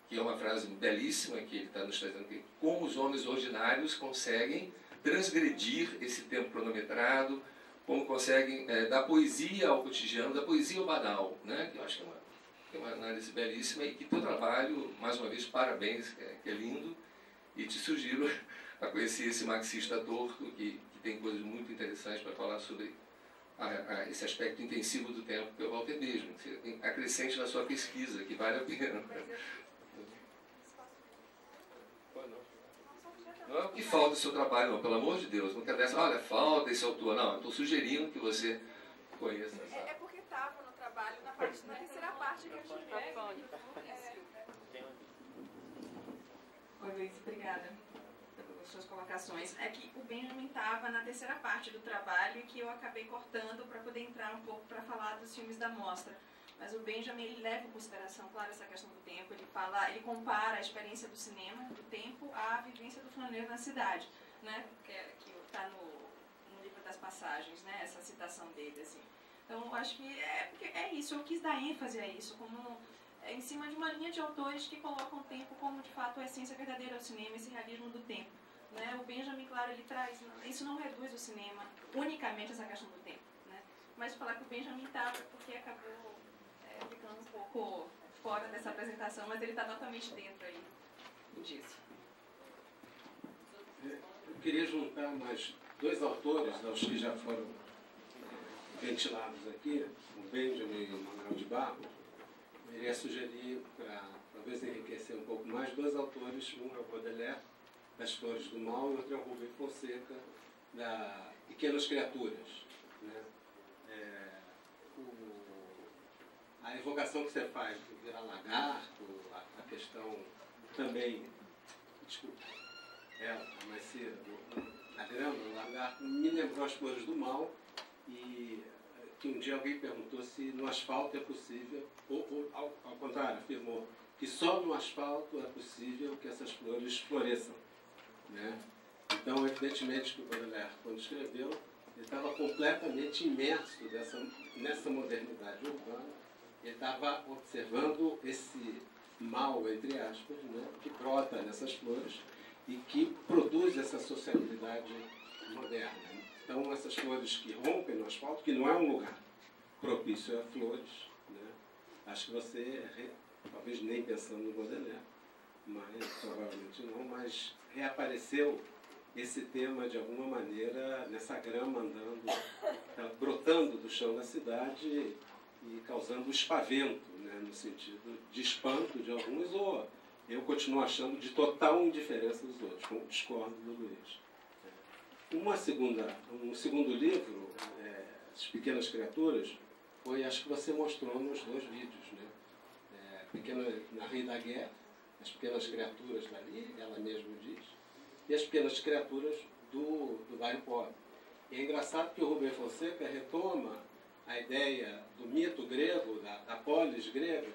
Que é uma frase belíssima que ele está nos trazendo aqui. Como os homens ordinários conseguem transgredir esse tempo cronometrado, como conseguem dar poesia ao cotidiano, dar poesia ao banal, né? Que eu acho que é uma análise belíssima e que teu trabalho, mais uma vez, parabéns, que é lindo, e te sugiro a conhecer esse marxista torto, que tem coisas muito interessantes para falar sobre esse aspecto intensivo do tempo, que é o Walter Benjamin. Acrescente na sua pesquisa, que vale a pena. Não é o que falta o seu trabalho, não, pelo amor de Deus. Não quer dizer, olha, falta esse autor. Não, eu estou sugerindo que você conheça. É porque estava no trabalho, na terceira parte que a gente pega. Oi, Luiz, obrigada pelas suas colocações. É que o Benjamin estava na terceira parte do trabalho e que eu acabei cortando para poder entrar um pouco para falar dos filmes da mostra. Mas o Benjamin, ele leva em consideração, claro, essa questão do tempo. Ele compara a experiência do cinema, do tempo, à vivência do flaneiro na cidade, né? Que está no livro das passagens, né? Essa citação dele, assim. Então, eu acho que porque é isso. Eu quis dar ênfase a isso, como em cima de uma linha de autores que colocam o tempo como, de fato, a essência verdadeira do cinema, esse realismo do tempo, né? O Benjamin, claro, ele traz... Isso não reduz o cinema unicamente a essa questão do tempo, né? Mas falar que o Benjamin estava, porque acabou ficando um pouco fora dessa apresentação, mas ele está totalmente dentro aí disso. Eu queria juntar mais dois autores, aos que já foram ventilados aqui, o Benjamin e o Manuel de Barros. Eu iria sugerir, para talvez enriquecer um pouco mais, dois autores, um é o Baudelaire, das Flores do Mal, e outro é o Rubem Fonseca, da Pequenas Criaturas, né? A evocação que você faz do virar lagarto, a questão também, desculpa, a Maicira, a grama, o lagarto, me lembrou As Flores do Mal, e que um dia alguém perguntou se no asfalto é possível, ou ao contrário, afirmou que só no asfalto é possível que essas flores floresçam, né? Então, evidentemente, que o Baudelaire, quando escreveu, ele estava completamente imerso nessa modernidade urbana. Ele estava observando esse mal, entre aspas, né, que brota nessas flores e que produz essa sociabilidade moderna. Então, essas flores que rompem no asfalto, que não é um lugar propício a flores, né, acho que você, talvez nem pensando no Baudelaire, mas provavelmente não, mas reapareceu esse tema, de alguma maneira, nessa grama andando, brotando do chão da cidade e causando espavento, né, no sentido de espanto de alguns, ou eu continuo achando de total indiferença dos outros, como discordo do Luiz. Um segundo livro, As Pequenas Criaturas, foi, acho que você mostrou nos 2 vídeos, né? Na Rue da Guerre, As Pequenas Criaturas dali, ela mesma diz, e As Pequenas Criaturas do Bairro Pobre. E é engraçado que o Rubem Fonseca retoma a ideia do mito grego, da polis grega,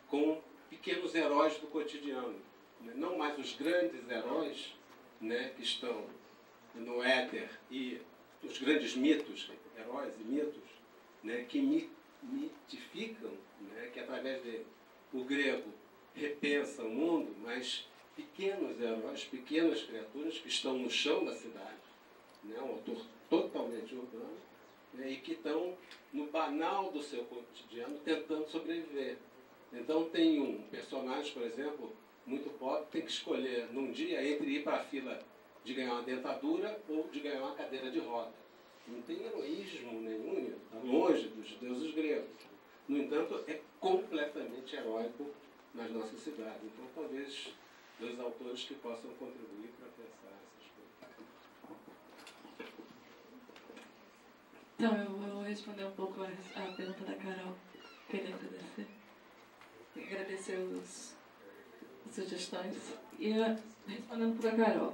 com pequenos heróis do cotidiano. Né? Não mais os grandes heróis, né, que estão no éter, e os grandes mitos, heróis e mitos, né, que mitificam, né, que através do grego repensa o mundo, mas pequenos heróis, pequenas criaturas que estão no chão da cidade, né, um autor totalmente urbano, né, e que estão no banal do seu cotidiano tentando sobreviver. Então tem um personagem, por exemplo, muito pobre, tem que escolher num dia entre ir para a fila de ganhar uma dentadura ou de ganhar uma cadeira de roda. Não tem heroísmo nenhum, está longe dos deuses gregos. No entanto, é completamente heróico nas nossas cidades. Então, talvez 2 autores que possam contribuir para pensar essas coisas. Então, eu vou responder um pouco a pergunta da Carol. Queria agradecer as sugestões. E respondendo um pouco a Carol,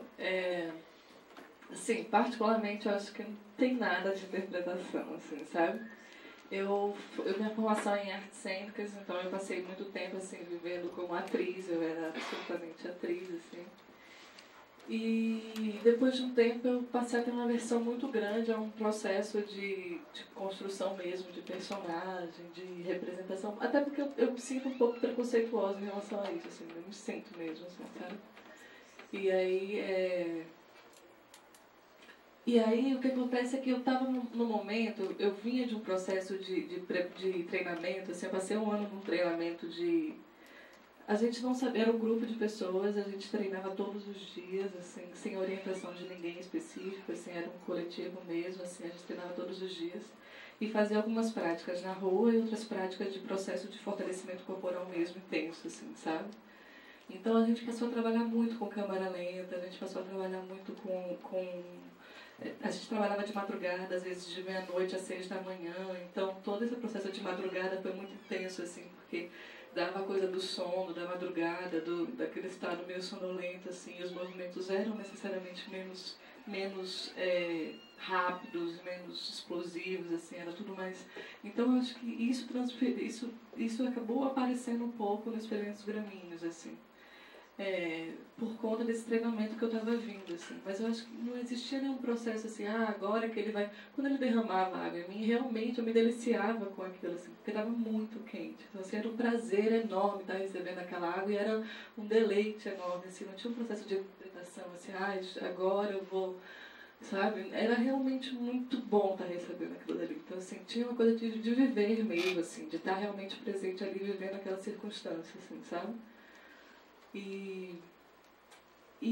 assim, particularmente, eu acho que não tem nada de interpretação, assim, sabe? Minha formação é em artes cênicas, então eu passei muito tempo, assim, vivendo como atriz, eu era absolutamente atriz, assim. E depois de um tempo eu passei a ter uma aversão muito grande a um processo de construção mesmo, de personagem, de representação, até porque eu me sinto um pouco preconceituosa em relação a isso, assim, eu me sinto mesmo, assim, sabe? E aí o que acontece é que eu estava no momento, eu vinha de um processo de treinamento, assim, eu passei um ano num treinamento de... A gente não sabia, era um grupo de pessoas, a gente treinava todos os dias, assim, sem orientação de ninguém específico, assim, era um coletivo mesmo, assim, a gente treinava todos os dias. E fazia algumas práticas na rua e outras práticas de processo de fortalecimento corporal mesmo, intenso, assim, sabe? Então a gente passou a trabalhar muito com câmara lenta, a gente passou a trabalhar muito a gente trabalhava de madrugada, às vezes de meia-noite às 6 da manhã, então todo esse processo de madrugada foi muito intenso, assim, porque dava a coisa do sono, da madrugada, daquele estado meio sonolento, assim, e os movimentos eram necessariamente menos rápidos, menos explosivos, assim, era tudo mais... Então eu acho que isso acabou aparecendo um pouco nos experimentos gramíneos, assim. Por conta desse treinamento que eu estava vindo, assim. Mas eu acho que não existia nenhum processo assim, agora que ele vai... Quando ele derramava água em mim, realmente eu me deliciava com aquilo, assim, porque estava muito quente. Então, assim, era um prazer enorme estar recebendo aquela água e era um deleite enorme, assim, não tinha um processo de interpretação, assim, agora eu vou... Sabe? Era realmente muito bom estar recebendo aquilo ali. Então, assim, tinha uma coisa de viver mesmo, assim, de estar realmente presente ali, vivendo aquela circunstância, assim, sabe? E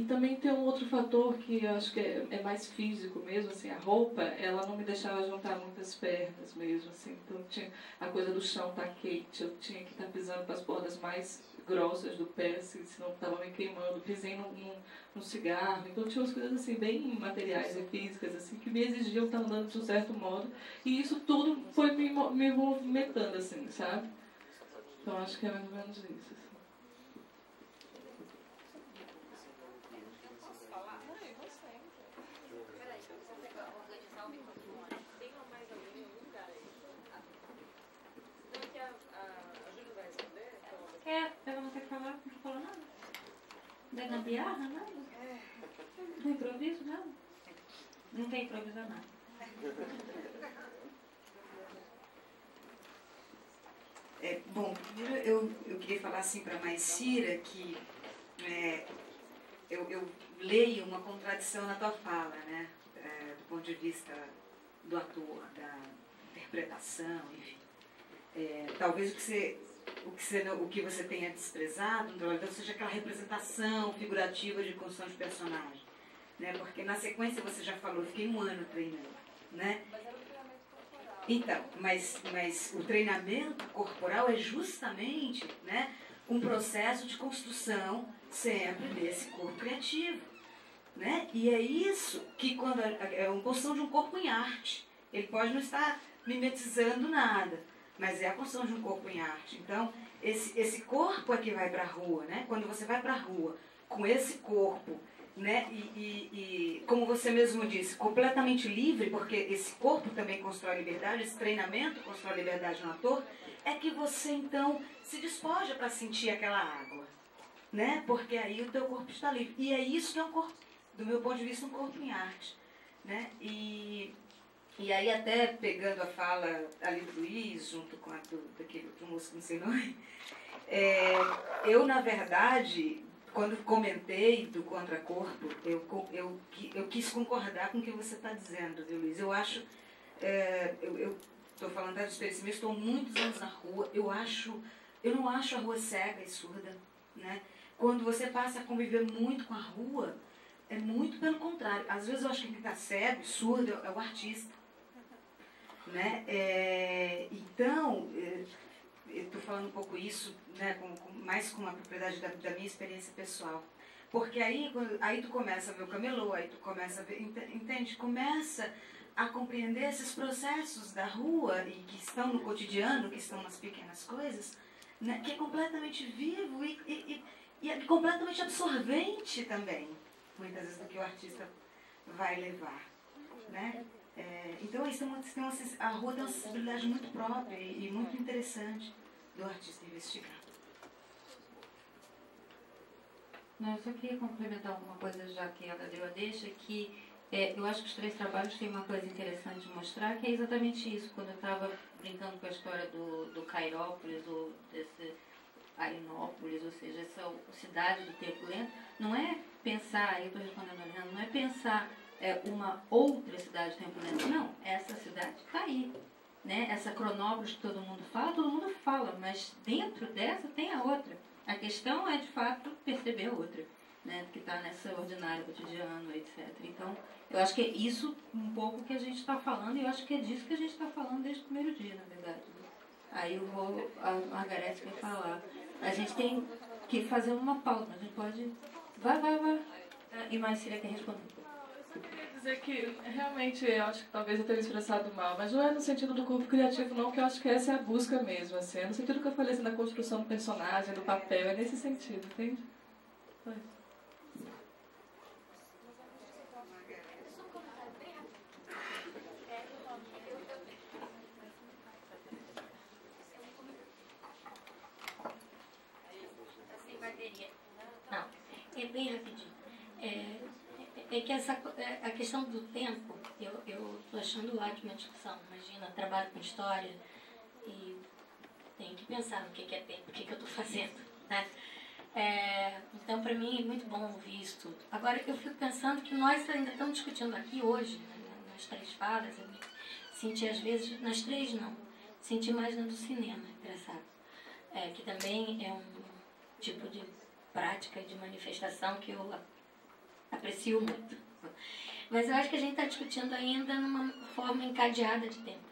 também tem um outro fator que eu acho que é mais físico mesmo, assim, a roupa, ela não me deixava juntar muitas pernas mesmo, assim, então tinha a coisa do chão estar quente, eu tinha que estar pisando para as bordas mais grossas do pé, assim, senão estava me queimando, pisei num cigarro, então tinha umas coisas assim, bem materiais e físicas, assim, que me exigiam estar andando de um certo modo, e isso tudo foi me movimentando, assim, sabe? Então acho que é mais ou menos isso, assim. Eu não sei falar, não falou nada. Não é gambiarra, nada. Não improviso, nada. Não tem improvisar nada. Bom, primeiro eu queria falar assim para a Maicira que eu leio uma contradição na tua fala, né? Do ponto de vista do ator, da interpretação, enfim. Talvez o que você tenha desprezado no trabalho seja aquela representação figurativa de construção de personagem. né? Porque na sequência você já falou, eu fiquei um ano treinando, né? Mas era o treinamento corporal. Então, mas o treinamento corporal é justamente, né, um processo de construção sempre desse corpo criativo, né? E é isso que quando é uma construção de um corpo em arte. Ele pode não estar mimetizando nada, mas é a construção de um corpo em arte. Então, esse corpo é que vai para a rua, né? Quando você vai para a rua com esse corpo, né? E como você mesmo disse, completamente livre, porque esse corpo também constrói liberdade, esse treinamento constrói liberdade no ator, é que você então se despoja para sentir aquela água, né? Porque aí o teu corpo está livre. E é isso que é um corpo, do meu ponto de vista, um corpo em arte, né? E aí até pegando a fala ali do Luiz, junto com a daquele outro moço que não sei o nome, eu, na verdade, quando comentei do contracorpo, eu quis concordar com o que você está dizendo, viu, Luiz? Eu acho, eu estou falando da experiência, eu estou muitos anos na rua, eu não acho a rua cega e surda, né? Quando você passa a conviver muito com a rua, é muito pelo contrário. Às vezes eu acho que quem está cego e surdo é o artista, né? Então, eu estou falando um pouco isso, né, mais com a propriedade da minha experiência pessoal. Porque aí tu começa a ver o camelô, aí tu começa a ver, entende? Começa a compreender esses processos da rua e que estão no cotidiano, que estão nas pequenas coisas, né, que é completamente vivo e é completamente absorvente também, muitas vezes, do que o artista vai levar, né? Então, a rua tem uma sensibilidade muito própria e muito interessante do artista investigar. Não, eu só queria complementar alguma coisa, já que ela deu a deixa, que eu acho que os 3 trabalhos têm uma coisa interessante de mostrar, que é exatamente isso. Quando eu estava brincando com a história do Cairópolis, ou desse Arinópolis, ou seja, essa cidade do tempo lento, não é pensar, eu estou respondendo a Leandro, não é pensar uma outra cidade do tempo lento, não, essa cidade está aí, né? Essa Cronópolis que todo mundo fala, mas dentro dessa tem a outra. A questão é, de fato, perceber a outra, né? Que está nessa ordinária, cotidiano, etc. Então, eu acho que é isso um pouco que a gente está falando, e eu acho que é disso que a gente está falando desde o primeiro dia, na verdade. Aí a Margarete vai falar. A gente tem que fazer uma pausa, a gente pode... Vai. E Marcília quer responder. Eu só queria dizer que, realmente, eu acho que talvez eu tenha me expressado mal, mas não é no sentido do corpo criativo, não, que eu acho que essa é a busca mesmo, assim. É no sentido que eu falei, assim, da construção do personagem, do papel, é nesse sentido, entende? Foi. Não, é bem rapidinho. É que a questão do tempo, eu estou achando ótima a discussão. Imagina, trabalho com história e tenho que pensar no que é tempo, o que eu estou fazendo, né? Então, para mim, é muito bom ouvir isso tudo. Agora, eu fico pensando que nós ainda estamos discutindo aqui hoje, né, nas 3 falas, eu senti às vezes, nas 3 não, senti mais na do cinema, engraçado. Que também é um tipo de prática, de manifestação que eu aprecio muito. Mas eu acho que a gente está discutindo ainda numa forma encadeada de tempo.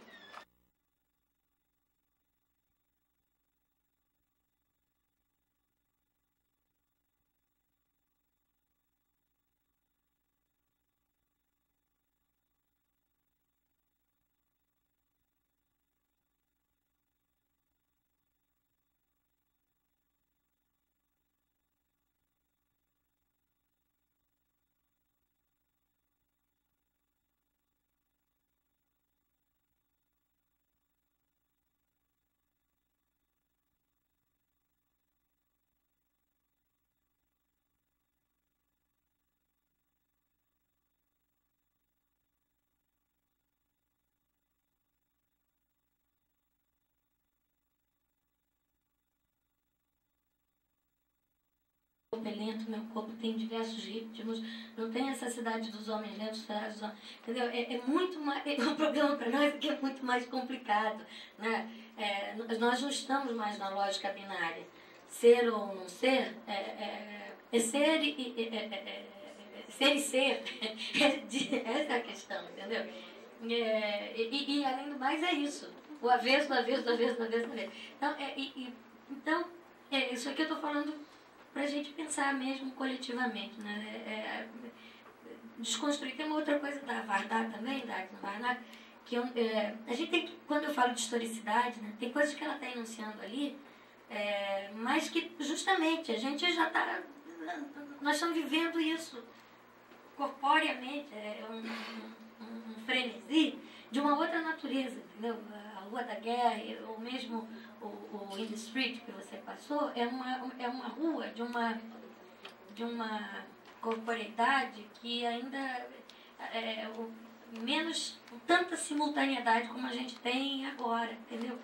Meu corpo é lento, meu corpo tem diversos ritmos, não tem essa cidade dos homens lentos, cidade dos homens, entendeu? É muito mais, o problema para nós é que é muito mais complicado, né? Nós não estamos mais na lógica binária. Ser ou não ser, ser ser e ser, essa é a questão, entendeu? E além do mais é isso, o avesso, do avesso, do avesso, do avesso, do avesso. Então, isso aqui eu estou falando para a gente pensar mesmo coletivamente, né? Desconstruir. Tem uma outra coisa da Varda também, da Agnes Varda, que a gente tem que, quando eu falo de historicidade, né, tem coisas que ela está enunciando ali, mas que justamente a gente já está, nós estamos vivendo isso corporeamente, um frenesi de uma outra natureza, entendeu? A Rua da Guerra, ou mesmo o In the Street que você passou, é uma rua de uma corporeidade que ainda menos tanta simultaneidade como a gente tem agora, entendeu?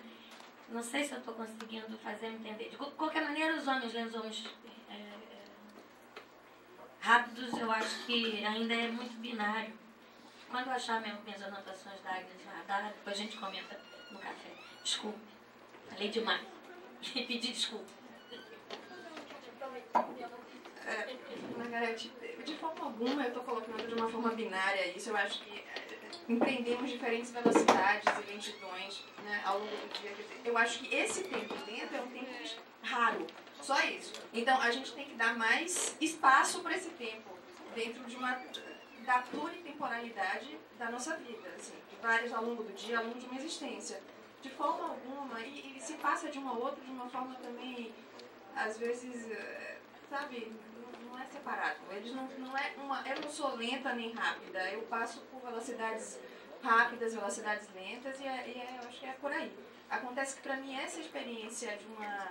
Não sei se eu estou conseguindo fazer entender. De qualquer maneira, os homens rápidos, eu acho que ainda é muito binário. Quando eu achar minhas anotações da Agnes Varda, depois a gente comenta no café. Desculpe, falei demais. Pedi desculpa. Margarete, de forma alguma eu estou colocando de uma forma binária isso. Eu acho que empreendemos diferentes velocidades e lentidões, né, ao longo do dia. Eu acho que esse tempo lento é um tempo raro, só isso. Então a gente tem que dar mais espaço para esse tempo dentro da pluritemporalidade da nossa vida, assim, várias ao longo do dia, ao longo de uma existência. De forma alguma, e se passa de um a outro de uma forma também, às vezes, sabe, não é separado. Eles não é eu não sou lenta nem rápida, eu passo por velocidades rápidas, velocidades lentas, e eu acho que é por aí. Acontece que para mim essa experiência de uma...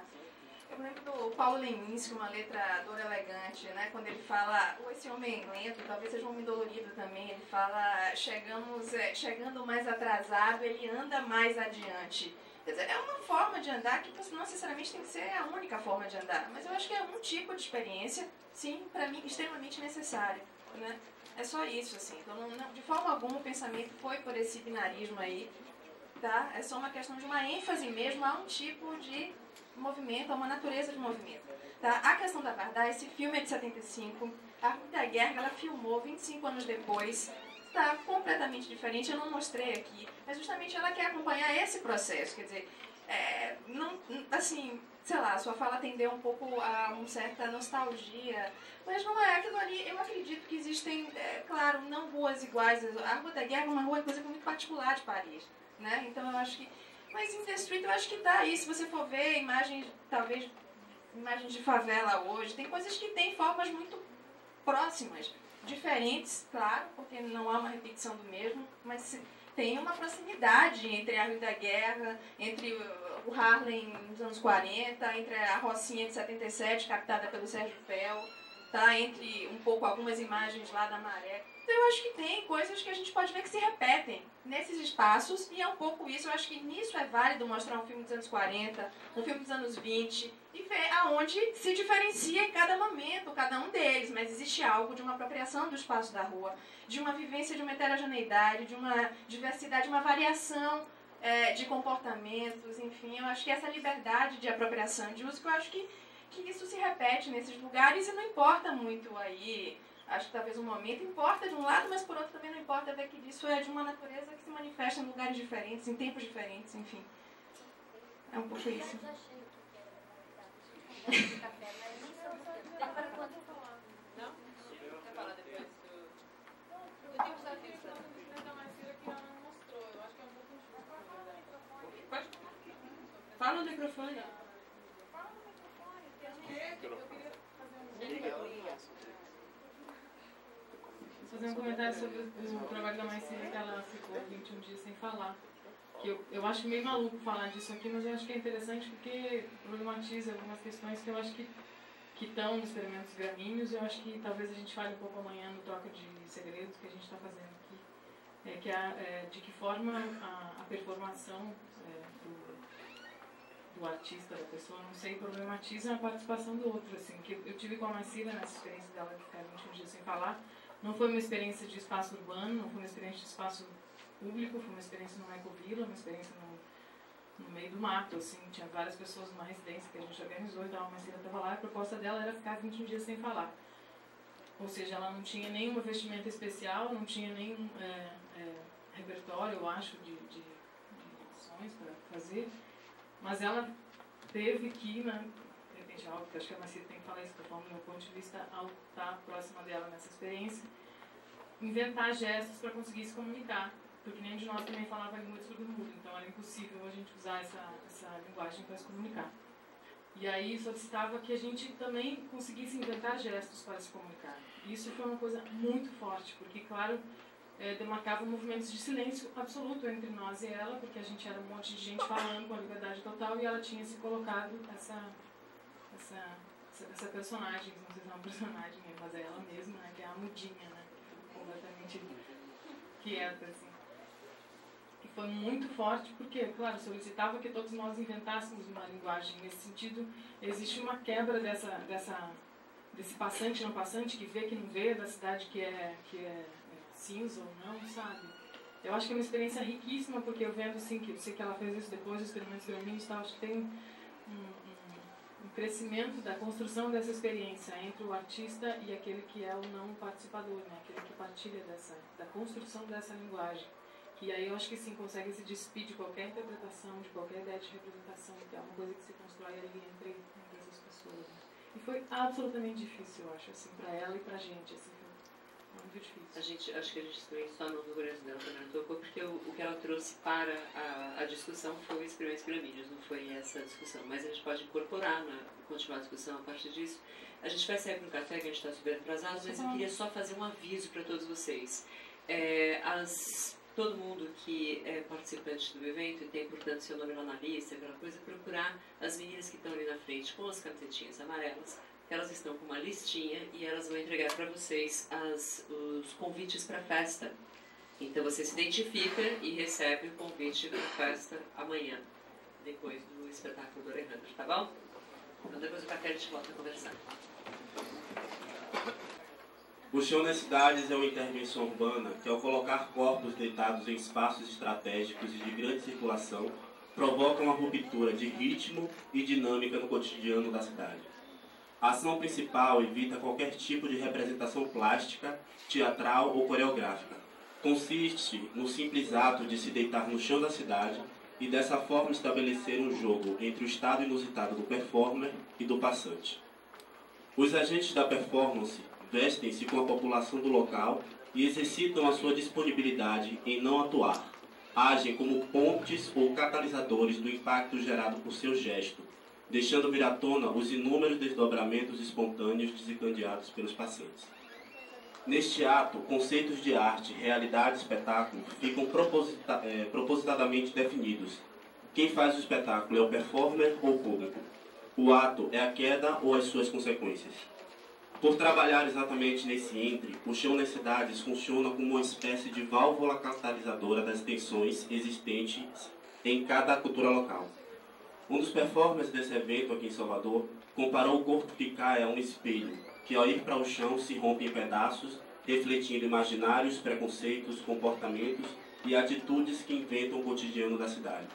Eu lembro do Paulo Leminski, uma letradora elegante, né? Quando ele fala, esse homem lento, talvez seja um homem dolorido também, ele fala, chegando mais atrasado, ele anda mais adiante. Quer dizer, é uma forma de andar que não necessariamente tem que ser a única forma de andar, mas eu acho que é um tipo de experiência, sim, para mim, extremamente necessário, né? É só isso, assim. Então, de forma alguma o pensamento foi por esse binarismo aí, tá? É só uma questão de uma ênfase mesmo a um tipo de movimento, a uma natureza de movimento. Tá? A questão da Varda, esse filme é de 75, a Rua da Guerra ela filmou 25 anos depois, está completamente diferente, eu não mostrei aqui, mas justamente ela quer acompanhar esse processo, quer dizer, não, assim, sei lá, a sua fala tendeu um pouco a uma certa nostalgia, mas não é aquilo ali. Eu acredito que existem, claro, não ruas iguais. A Rua da Guerra é uma rua, inclusive, muito particular de Paris, né? Então eu acho que... Mas In the Street eu acho que tá aí. Se você for ver imagens, talvez, imagens de favela hoje, tem coisas que têm formas muito próximas, diferentes, claro, porque não há uma repetição do mesmo, mas tem uma proximidade entre a Rua da Guerra, entre o Harlem dos anos 40, entre a Rocinha de 77, captada pelo Sérgio Pel, tá? Entre um pouco algumas imagens lá da Maré. Então eu acho que tem coisas que a gente pode ver que se repetem nesses espaços, e é um pouco isso. Eu acho que nisso é válido mostrar um filme dos anos 40, um filme dos anos 20, e ver aonde se diferencia em cada momento, cada um deles, mas existe algo de uma apropriação do espaço da rua, de uma vivência de uma heterogeneidade, de uma diversidade, uma variação de comportamentos, enfim. Eu acho que essa liberdade de apropriação de uso, que eu acho que isso se repete nesses lugares, e não importa muito aí. Acho que talvez um momento importa de um lado, mas por outro também não importa, ver que isso é de uma natureza que se manifesta em lugares diferentes, em tempos diferentes, enfim. É um pouco isso. Fala no microfone. Vou fazer um comentário sobre o trabalho da Marcília, que ela ficou 21 dias sem falar. Que eu acho meio maluco falar disso aqui, mas eu acho que é interessante porque problematiza algumas questões que eu acho que estão nos experimentos gramíneos. Eu acho que talvez a gente fale um pouco amanhã no Troca de Segredos que a gente está fazendo aqui. Que de que forma a performação do artista, da pessoa, não sei, problematiza a participação do outro. Assim, que eu tive com a Marcília nessa experiência dela de ficar 21 dias sem falar. Não foi uma experiência de espaço urbano, não foi uma experiência de espaço público, foi uma experiência numa ecovila, uma experiência no meio do mato, assim, tinha várias pessoas numa residência que a gente organizou e tal, a Marcília estava lá, a proposta dela era ficar 21 dias sem falar. ou seja, ela não tinha nenhuma vestimenta especial, não tinha nenhum repertório, eu acho, de lições para fazer, mas ela teve que, né, de repente, óbvio, acho que a Marcia tem que falar isso, do meu ponto de vista, ao estar próxima dela nessa experiência, inventar gestos para conseguir se comunicar, porque nenhum de nós também falava língua de surdo-mudo, então era impossível a gente usar essa linguagem para se comunicar. E aí solicitava que a gente também conseguisse inventar gestos para se comunicar. E isso foi uma coisa muito forte, porque, claro, demarcava movimentos de silêncio absoluto entre nós e ela, porque a gente era um monte de gente falando com a liberdade total e ela tinha se colocado essa personagem, não sei se é uma personagem, mas é ela mesma, né, que é a mudinha, né, completamente quieta, assim. E foi muito forte porque, claro, solicitava que todos nós inventássemos uma linguagem. Nesse sentido, existe uma quebra desse passante não passante, que vê que não vê, da cidade que é cinza ou não, sabe? Eu acho que é uma experiência riquíssima, porque eu vendo, assim, que eu sei que ela fez isso depois dos experimentos feministas, tá? Acho que tem um crescimento da construção dessa experiência entre o artista e aquele que é o não participador, né? Aquele que partilha da construção dessa linguagem. E aí eu acho que sim, consegue se despir de qualquer interpretação, de qualquer ideia de representação, que é uma coisa que se constrói ali entre essas pessoas. Né? E foi absolutamente difícil, eu acho, assim, para ela e para a gente, assim, foi muito difícil. Acho que a gente também só não curioso dela também não tocou, porque o que ela trouxe para a discussão foi experimentos piramídeos, não foi essa discussão, mas a gente pode incorporar, né, continuar a discussão a partir disso. A gente vai sair para um café, que a gente está super atrasado, mas eu queria só fazer um aviso para todos vocês. Todo mundo que é participante do evento e tem, portanto, seu nome lá na lista, aquela coisa, procurar as meninas que estão ali na frente com as camisetinhas amarelas, que elas estão com uma listinha e elas vão entregar para vocês os convites para a festa. Então você se identifica e recebe o convite para a festa amanhã, depois do espetáculo do Alejandro, tá bom? Então depois do café a gente volta a conversar. O chão nas cidades é uma intervenção urbana que, ao colocar corpos deitados em espaços estratégicos e de grande circulação, provoca uma ruptura de ritmo e dinâmica no cotidiano da cidade. A ação principal evita qualquer tipo de representação plástica, teatral ou coreográfica. Consiste no simples ato de se deitar no chão da cidade e, dessa forma, estabelecer um jogo entre o estado inusitado do performer e do passante. Os agentes da performance vestem-se com a população do local e exercitam a sua disponibilidade em não atuar. Agem como pontes ou catalisadores do impacto gerado por seu gesto, deixando vir à tona os inúmeros desdobramentos espontâneos desencadeados pelos passantes. Neste ato, conceitos de arte, realidade e espetáculo ficam propositadamente definidos. Quem faz o espetáculo é o performer ou o público. O ato é a queda ou as suas consequências. Por trabalhar exatamente nesse entre, o chão nas cidades funciona como uma espécie de válvula catalisadora das tensões existentes em cada cultura local. Um dos performers desse evento aqui em Salvador comparou o corpo que cai a um espelho, que ao ir para o chão se rompe em pedaços, refletindo imaginários, preconceitos, comportamentos e atitudes que inventam o cotidiano da cidade.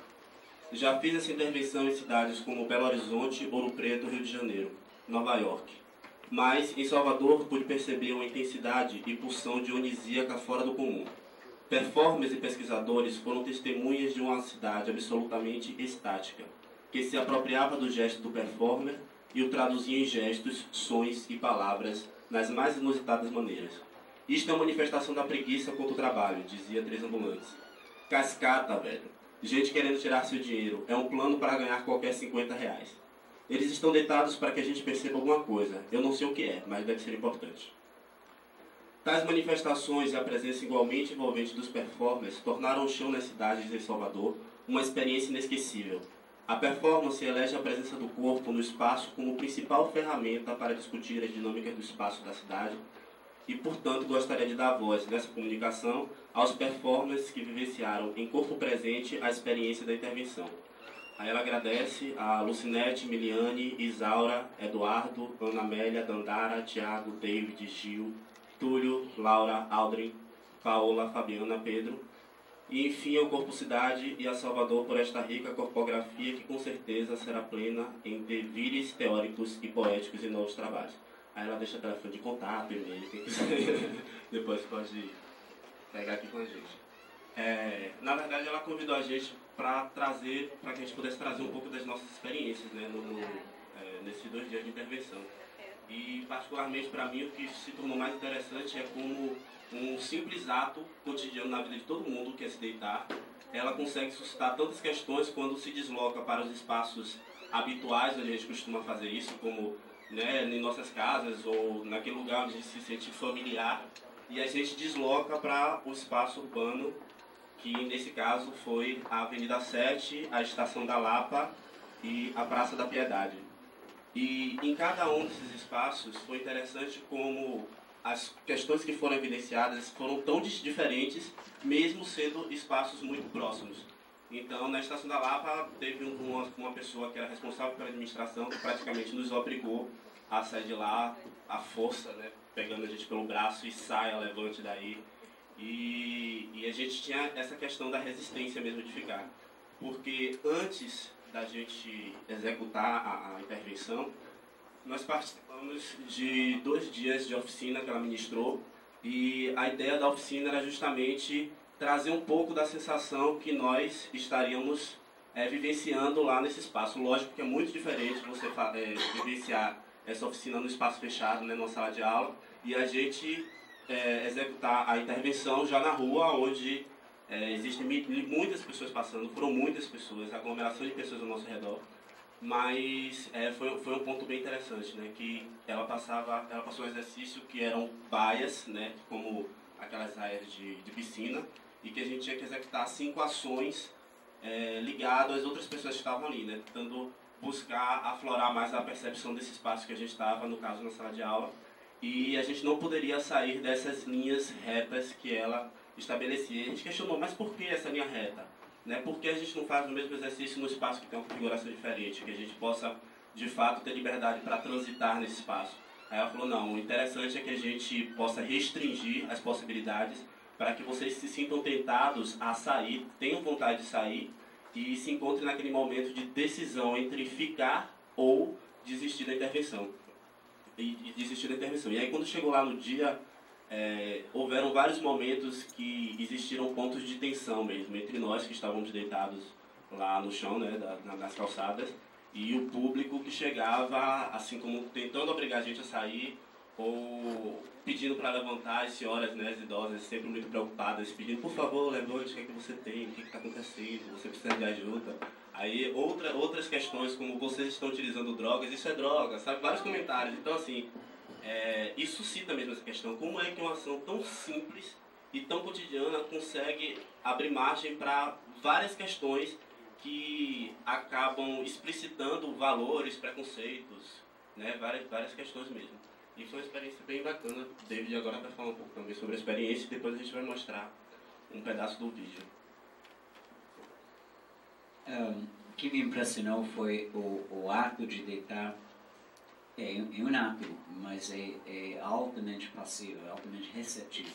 Já fiz essa intervenção em cidades como Belo Horizonte, Ouro Preto, Rio de Janeiro, Nova York. Mas, em Salvador, pude perceber uma intensidade e pulsão dionisíaca fora do comum. Performers e pesquisadores foram testemunhas de uma cidade absolutamente estática, que se apropriava do gesto do performer e o traduzia em gestos, sons e palavras nas mais inusitadas maneiras. Isto é uma manifestação da preguiça contra o trabalho, dizia Três Ambulantes. Cascata, velho. Gente querendo tirar seu dinheiro. É um plano para ganhar qualquer R$50. Eles estão deitados para que a gente perceba alguma coisa. Eu não sei o que é, mas deve ser importante. Tais manifestações e a presença igualmente envolvente dos performers tornaram o chão nas cidades de Salvador uma experiência inesquecível. A performance elege a presença do corpo no espaço como principal ferramenta para discutir as dinâmicas do espaço da cidade e, portanto, gostaria de dar voz nessa comunicação aos performers que vivenciaram em corpo presente a experiência da intervenção. Aí ela agradece a Lucinete, Miliane, Isaura, Eduardo, Ana Amélia, Dandara, Tiago, David, Gil, Túlio, Laura, Aldrin, Paola, Fabiana, Pedro, e enfim ao Corpo Cidade e a Salvador por esta rica corpografia que com certeza será plena em devires teóricos e poéticos em novos trabalhos. Aí ela deixa o telefone de contato, e-mail, quem quiser depois pode pegar aqui com a gente. Na verdade, ela convidou a gente para que a gente pudesse trazer um pouco das nossas experiências, né, nesses 2 dias de intervenção. E, particularmente para mim, o que se tornou mais interessante é como um simples ato cotidiano na vida de todo mundo, que é se deitar, ela consegue suscitar tantas questões quando se desloca para os espaços habituais onde a gente costuma fazer isso, como, né, em nossas casas ou naquele lugar onde a gente se sente familiar, e a gente desloca para o espaço urbano, que nesse caso foi a Avenida 7, a Estação da Lapa e a Praça da Piedade. E em cada um desses espaços foi interessante como as questões que foram evidenciadas foram tão diferentes, mesmo sendo espaços muito próximos. Então, na Estação da Lapa, teve uma pessoa que era responsável pela administração, que praticamente nos obrigou a sair de lá, à força, né, pegando a gente pelo braço e saia, levante daí. E a gente tinha essa questão da resistência mesmo de ficar. Porque antes da gente executar a intervenção, nós participamos de 2 dias de oficina que ela ministrou, e a ideia da oficina era justamente trazer um pouco da sensação que nós estaríamos vivenciando lá nesse espaço. Lógico que é muito diferente você vivenciar essa oficina no espaço fechado, né, numa sala de aula, e a gente executar a intervenção já na rua, onde existem muitas pessoas passando, foram muitas pessoas, aglomeração de pessoas ao nosso redor. Mas foi um ponto bem interessante, né, que ela passou um exercício que eram baias, né, como aquelas áreas de piscina, e que a gente tinha que executar 5 ações ligadas às outras pessoas que estavam ali, né, tentando buscar aflorar mais a percepção desse espaço que a gente estava, no caso, na sala de aula, e a gente não poderia sair dessas linhas retas que ela estabelecia. A gente questionou, mas por que essa linha reta? Né? Por que a gente não faz o mesmo exercício no espaço que tem uma configuração diferente, que a gente possa, de fato, ter liberdade para transitar nesse espaço? Aí ela falou, não, o interessante é que a gente possa restringir as possibilidades para que vocês se sintam tentados a sair, tenham vontade de sair e se encontrem naquele momento de decisão entre ficar ou desistir da intervenção. E aí, quando chegou lá no dia, houveram vários momentos que existiram pontos de tensão mesmo, entre nós que estávamos deitados lá no chão, né, nas calçadas, e o público que chegava, assim como tentando obrigar a gente a sair, ou pedindo para levantar, as senhoras, né, as idosas, sempre muito preocupadas, pedindo, por favor, levante, o que é que você tem, o que está acontecendo, você precisa de ajuda. Aí outras questões, como vocês estão utilizando drogas, isso é droga, sabe? Vários comentários. Então, assim, isso suscita mesmo essa questão. Como é que uma ação tão simples e tão cotidiana consegue abrir margem para várias questões que acabam explicitando valores, preconceitos, né? Várias questões mesmo. E foi uma experiência bem bacana. David agora vai falar um pouco também sobre a experiência e depois a gente vai mostrar um pedaço do vídeo. O que me impressionou foi o ato de deitar. É um ato, mas é altamente passivo, altamente receptivo.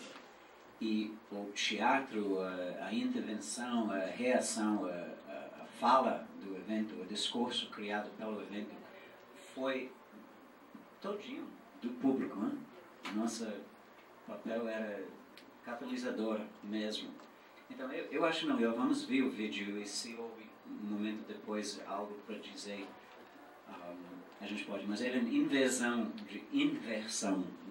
E o teatro, a intervenção, a reação, a fala do evento, o discurso criado pelo evento, foi todinho do público. Né? Nosso papel era catalisador mesmo. Então eu acho melhor, vamos ver o vídeo e se houve um momento depois algo para dizer, a gente pode, mas era uma inversão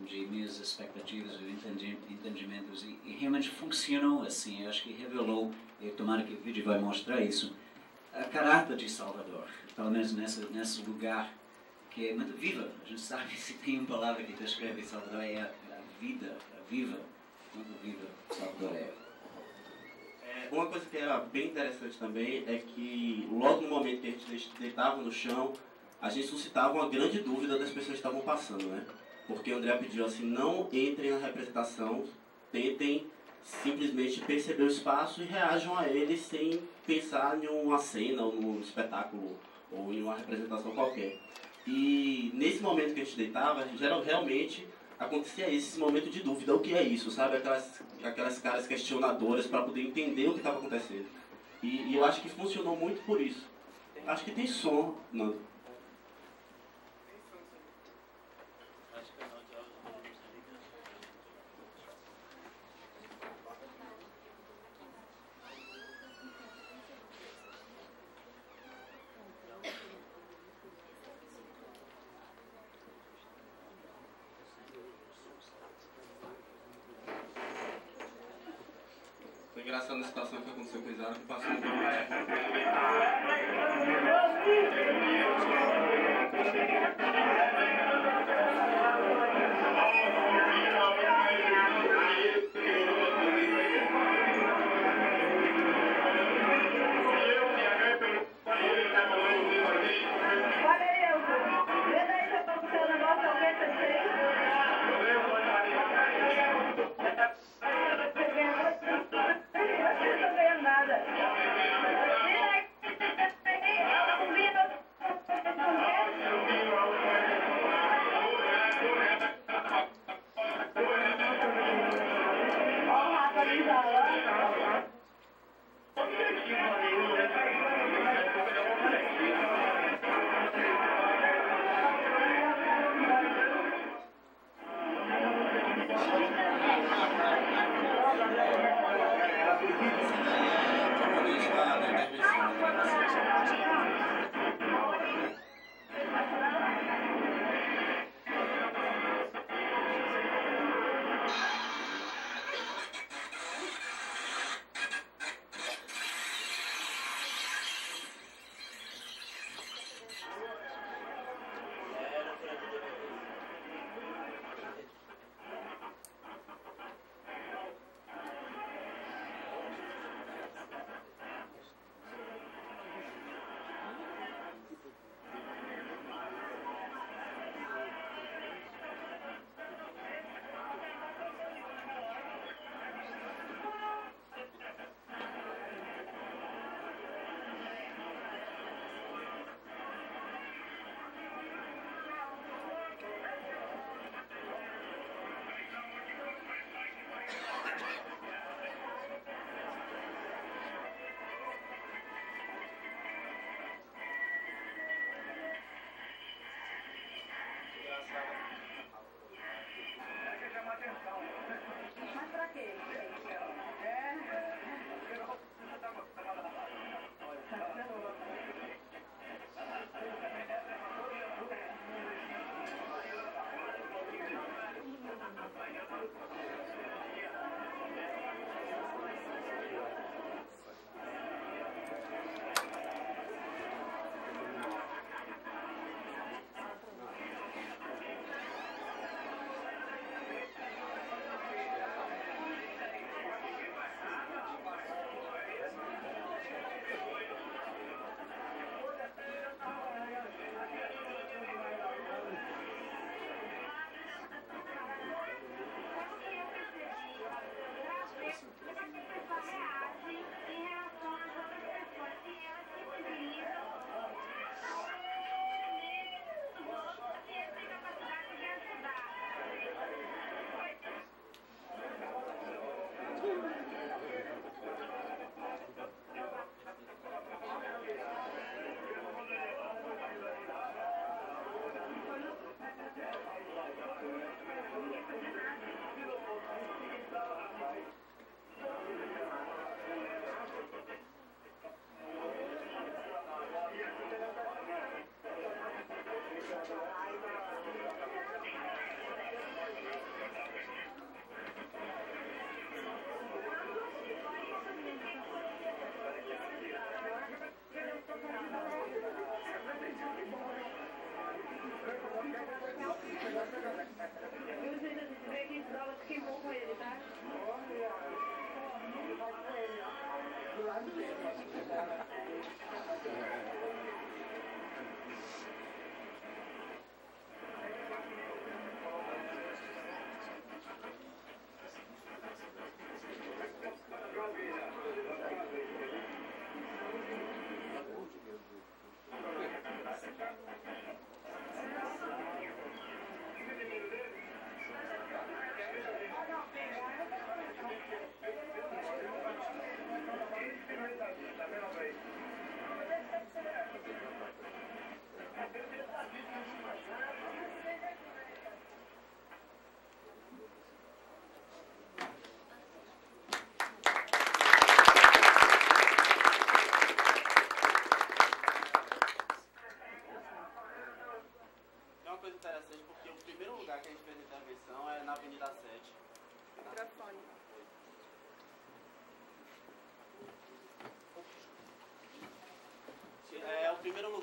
de minhas expectativas, de entendimentos, e realmente funcionou assim. Eu acho que revelou, e tomara que o vídeo vai mostrar isso, a caráter de Salvador, pelo menos nesse lugar que é muito viva. A gente sabe, se tem uma palavra que descreve Salvador, é a vida, a viva, muito viva Salvador é. Uma coisa que era bem interessante também é que logo no momento que a gente deitava no chão, a gente suscitava uma grande dúvida das pessoas que estavam passando, né? Porque o André pediu assim, não entrem na representação, tentem simplesmente perceber o espaço e reajam a ele sem pensar em uma cena ou num espetáculo ou em uma representação qualquer. E nesse momento que a gente deitava, realmente acontecia esse momento de dúvida, o que é isso, sabe? Aquelas caras questionadoras para poder entender o que estava acontecendo. E eu acho que funcionou muito por isso. Acho que tem som, Nando. Acho que engraçado na situação que aconteceu com o Isara, que passou um pouco.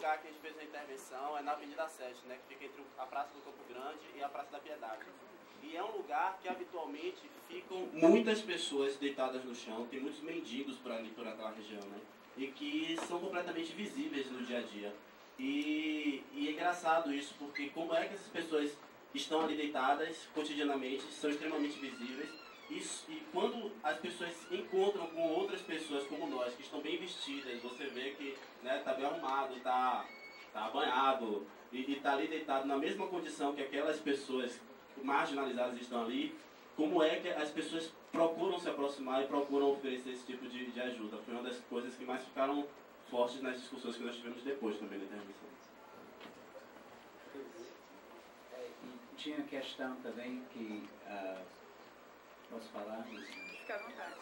lugar que a gente fez a intervenção é na Avenida 7, né, que fica entre a Praça do Campo Grande e a Praça da Piedade. E é um lugar que habitualmente ficam muitas pessoas deitadas no chão, tem muitos mendigos por ali, por aquela região, né, e que são completamente visíveis no dia a dia. E é engraçado isso, porque como é que essas pessoas estão ali deitadas cotidianamente, são extremamente visíveis, e quando as pessoas se encontram com outras pessoas como nós, que estão bem vestidas, você vê que está bem arrumado, tá banhado, e está ali deitado na mesma condição que aquelas pessoas marginalizadas estão ali, como é que as pessoas procuram se aproximar e procuram oferecer esse tipo de ajuda. Foi uma das coisas que mais ficaram fortes nas discussões que nós tivemos depois também da intervenção. Tinha questão também que... posso falar? Fica à vontade.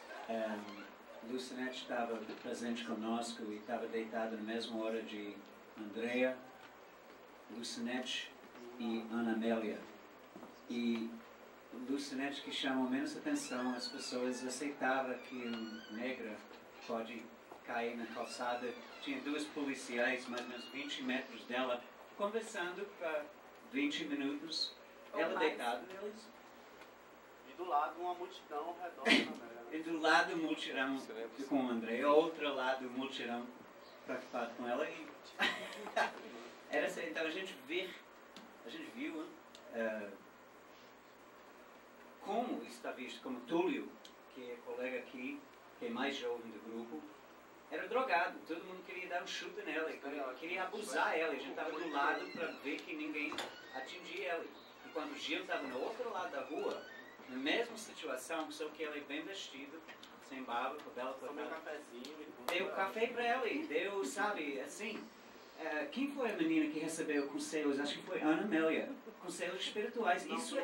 Lucinete estava presente conosco e estava deitado na mesma hora de Andrea, Lucinete e Ana Amélia. E Lucinete, que chamou menos atenção, as pessoas aceitavam que uma negra pode cair na calçada. Tinha duas policiais, mais ou menos 20 metros dela, conversando para 20 minutos. Ela deitada neles. E do lado uma multidão ao redor da Ana. E do lado a multidão com o André, outro lado a multidão preocupado com ela. E era assim, então a gente viu como isso está visto, como Túlio, que é colega aqui, que é mais jovem do grupo, era drogado. Todo mundo queria dar um chute nela, queria abusar ela. A gente estava do lado para ver que ninguém atingia ela. E quando o Gil estava no outro lado da rua, na mesma situação, só que ele bem vestido, sem barba, cabelo cortado. Deu café para ela e deu, sabe, assim. Quem foi a menina que recebeu conselhos? Acho que foi Ana Amélia. Conselhos espirituais. Isso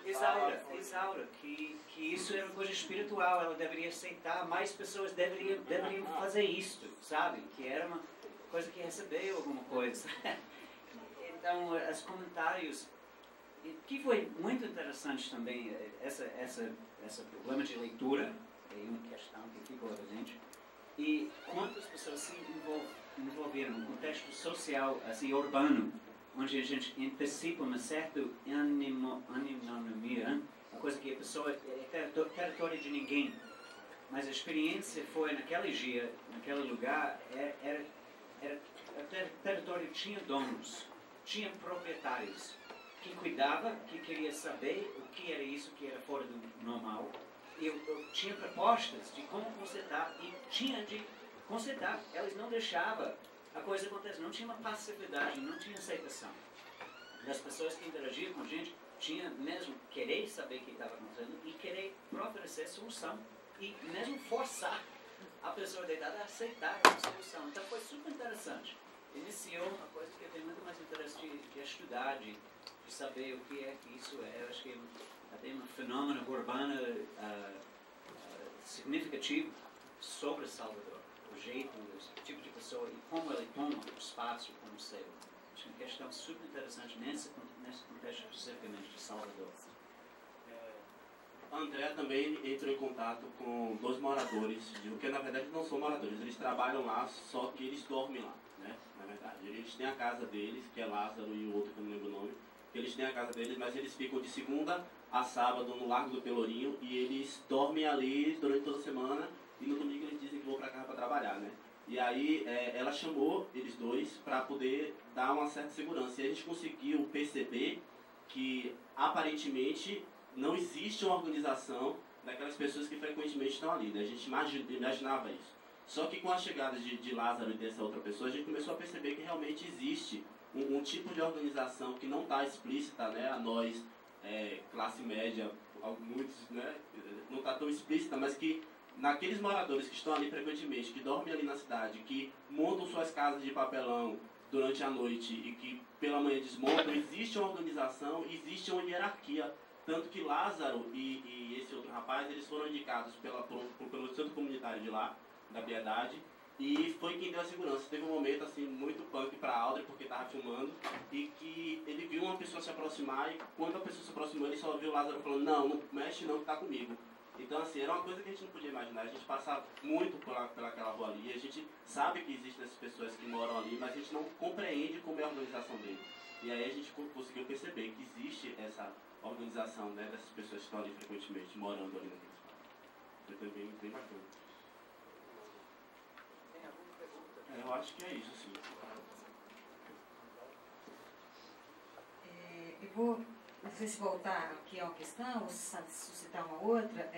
Isaura, que isso era uma coisa espiritual. Ela deveria aceitar, mais pessoas deveriam fazer isto, sabe? Que era uma coisa que recebeu alguma coisa. Então, os comentários... que foi muito interessante também, esse problema de leitura, é uma questão que ficou evidente, e quantas pessoas se envolveram no contexto social, assim, urbano, onde a gente antecipa uma certa anonimia, uma coisa que a pessoa é território de ninguém, mas a experiência foi naquele dia, naquele lugar, território tinha donos, tinha proprietários, que cuidava, que queria saber o que era isso, que era fora do normal. Eu tinha propostas de como consertar e tinha de consertar. Elas não deixavam a coisa acontecer, não tinha uma passividade, não tinha aceitação. Das pessoas que interagiam com a gente, tinha mesmo querer saber o que estava acontecendo e querer oferecer solução e mesmo forçar a pessoa deitada a aceitar a solução. Então foi super interessante. Iniciou uma coisa que eu tenho muito mais interesse de estudar, de saber o que é que isso é. Eu acho que tem um fenômeno urbano significativo sobre Salvador. O jeito, o tipo de pessoa e como ele toma o espaço como seu. Acho que é uma questão super interessante nesse contexto especificamente de Salvador. André também entrou em contato com dois moradores, que na verdade não são moradores, eles trabalham lá, só que eles dormem lá, né? Na verdade. Eles têm a casa deles, que é Lázaro e o outro que eu não lembro o nome. Eles têm a casa deles, mas eles ficam de segunda a sábado no Largo do Pelourinho e eles dormem ali durante toda a semana e no domingo eles dizem que vão para casa para trabalhar, né? E aí ela chamou eles dois para poder dar uma certa segurança. E a gente conseguiu perceber que aparentemente não existe uma organização daquelas pessoas que frequentemente estão ali, né? A gente imaginava isso. Só que com a chegada de Lázaro e dessa outra pessoa, a gente começou a perceber que realmente existe um tipo de organização que não está explícita, né, a nós, classe média, muitos, né, não está tão explícita, mas que naqueles moradores que estão ali frequentemente, que dormem ali na cidade, que montam suas casas de papelão durante a noite e que pela manhã desmontam, existe uma organização, existe uma hierarquia. Tanto que Lázaro e esse outro rapaz, eles foram indicados pelo centro comunitário de lá, da Piedade, e foi quem deu a segurança. Teve um momento assim muito punk para Audrey, porque estava filmando, e que ele viu uma pessoa se aproximar, e quando a pessoa se aproximou, ele só viu Lázaro falando: não mexe não, que tá comigo. Então, assim, era uma coisa que a gente não podia imaginar. A gente passa muito pelaquela rua ali, a gente sabe que existem essas pessoas que moram ali, mas a gente não compreende como é a organização deles. E aí a gente conseguiu perceber que existe essa organização, né, dessas pessoas que estão ali frequentemente, morando ali naquele espaço. Foi também bem bacana. Eu acho que é isso, sim. Eu vou, não sei se voltar aqui a uma questão, ou suscitar uma outra.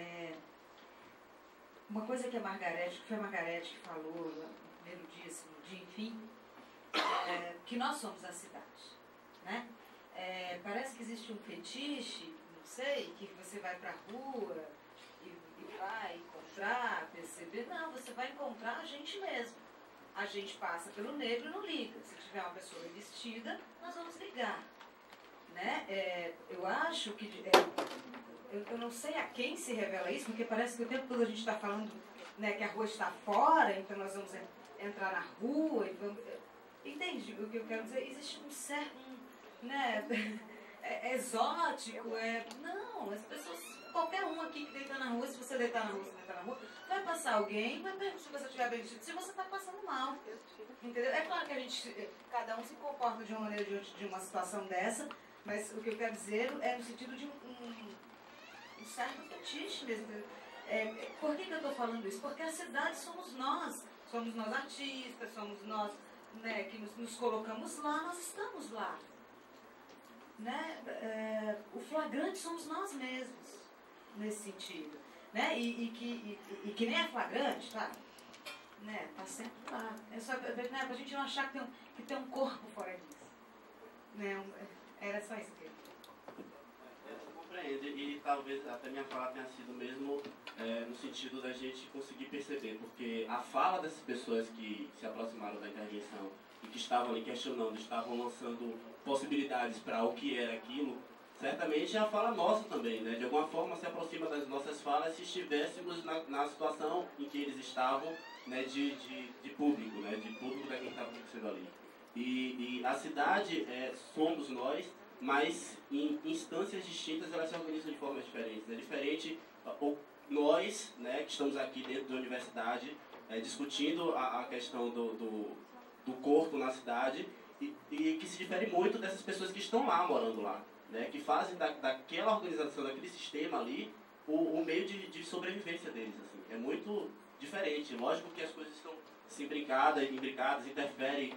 Uma coisa que foi a Margarete que falou no primeiro dia, segundo dia, enfim, que nós somos a cidade, né? Parece que existe um fetiche, não sei, que você vai para a rua e vai encontrar, perceber. Não, você vai encontrar a gente mesmo. A gente passa pelo negro e não liga. Se tiver uma pessoa vestida, nós vamos ligar. Né? Eu acho que... eu não sei a quem se revela isso, porque parece que o tempo todo a gente está falando, né, que a rua está fora, então nós vamos entrar na rua. E vamos, entende o que eu quero dizer? Existe um certo... né, exótico. Não, as pessoas... Qualquer um aqui que deita na rua, se você deitar na rua, vai passar alguém, vai perguntar se você estiver bem vestido, se você está passando mal. Entendeu? É claro que cada um se comporta de uma maneira diante de uma situação dessa, mas o que eu quero dizer é no sentido de um certo fetiche mesmo. Por que eu estou falando isso? Porque a cidade somos nós artistas, somos nós, né, que nos colocamos lá, nós estamos lá. Né? O flagrante somos nós mesmos, nesse sentido. Né? E que nem é flagrante, tá? Né? Tá sempre lá. É só pra gente não achar que tem um corpo fora disso. Né? Era só isso que eu compreendo, e talvez até minha fala tenha sido mesmo no sentido da gente conseguir perceber, porque a fala dessas pessoas que se aproximaram da intervenção e que estavam ali questionando, estavam lançando possibilidades para o que era aquilo, certamente é a fala nossa também, né? De alguma forma se aproxima das nossas falas se estivéssemos na situação em que eles estavam, né, de público, né? De público daquilo que estava acontecendo ali. E a cidade somos nós, mas em instâncias distintas elas se organizam de formas diferentes. É diferente nós, né, que estamos aqui dentro da universidade, discutindo a questão do corpo na cidade, e que se difere muito dessas pessoas que estão lá, morando lá, né, que fazem daquela organização, daquele sistema ali, o meio de sobrevivência deles. Assim. É muito diferente. Lógico que as coisas estão assim, imbricadas, interferem,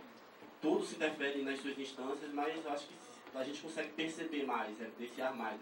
tudo se interfere nas suas instâncias, mas eu acho que a gente consegue perceber mais, apreciar mais.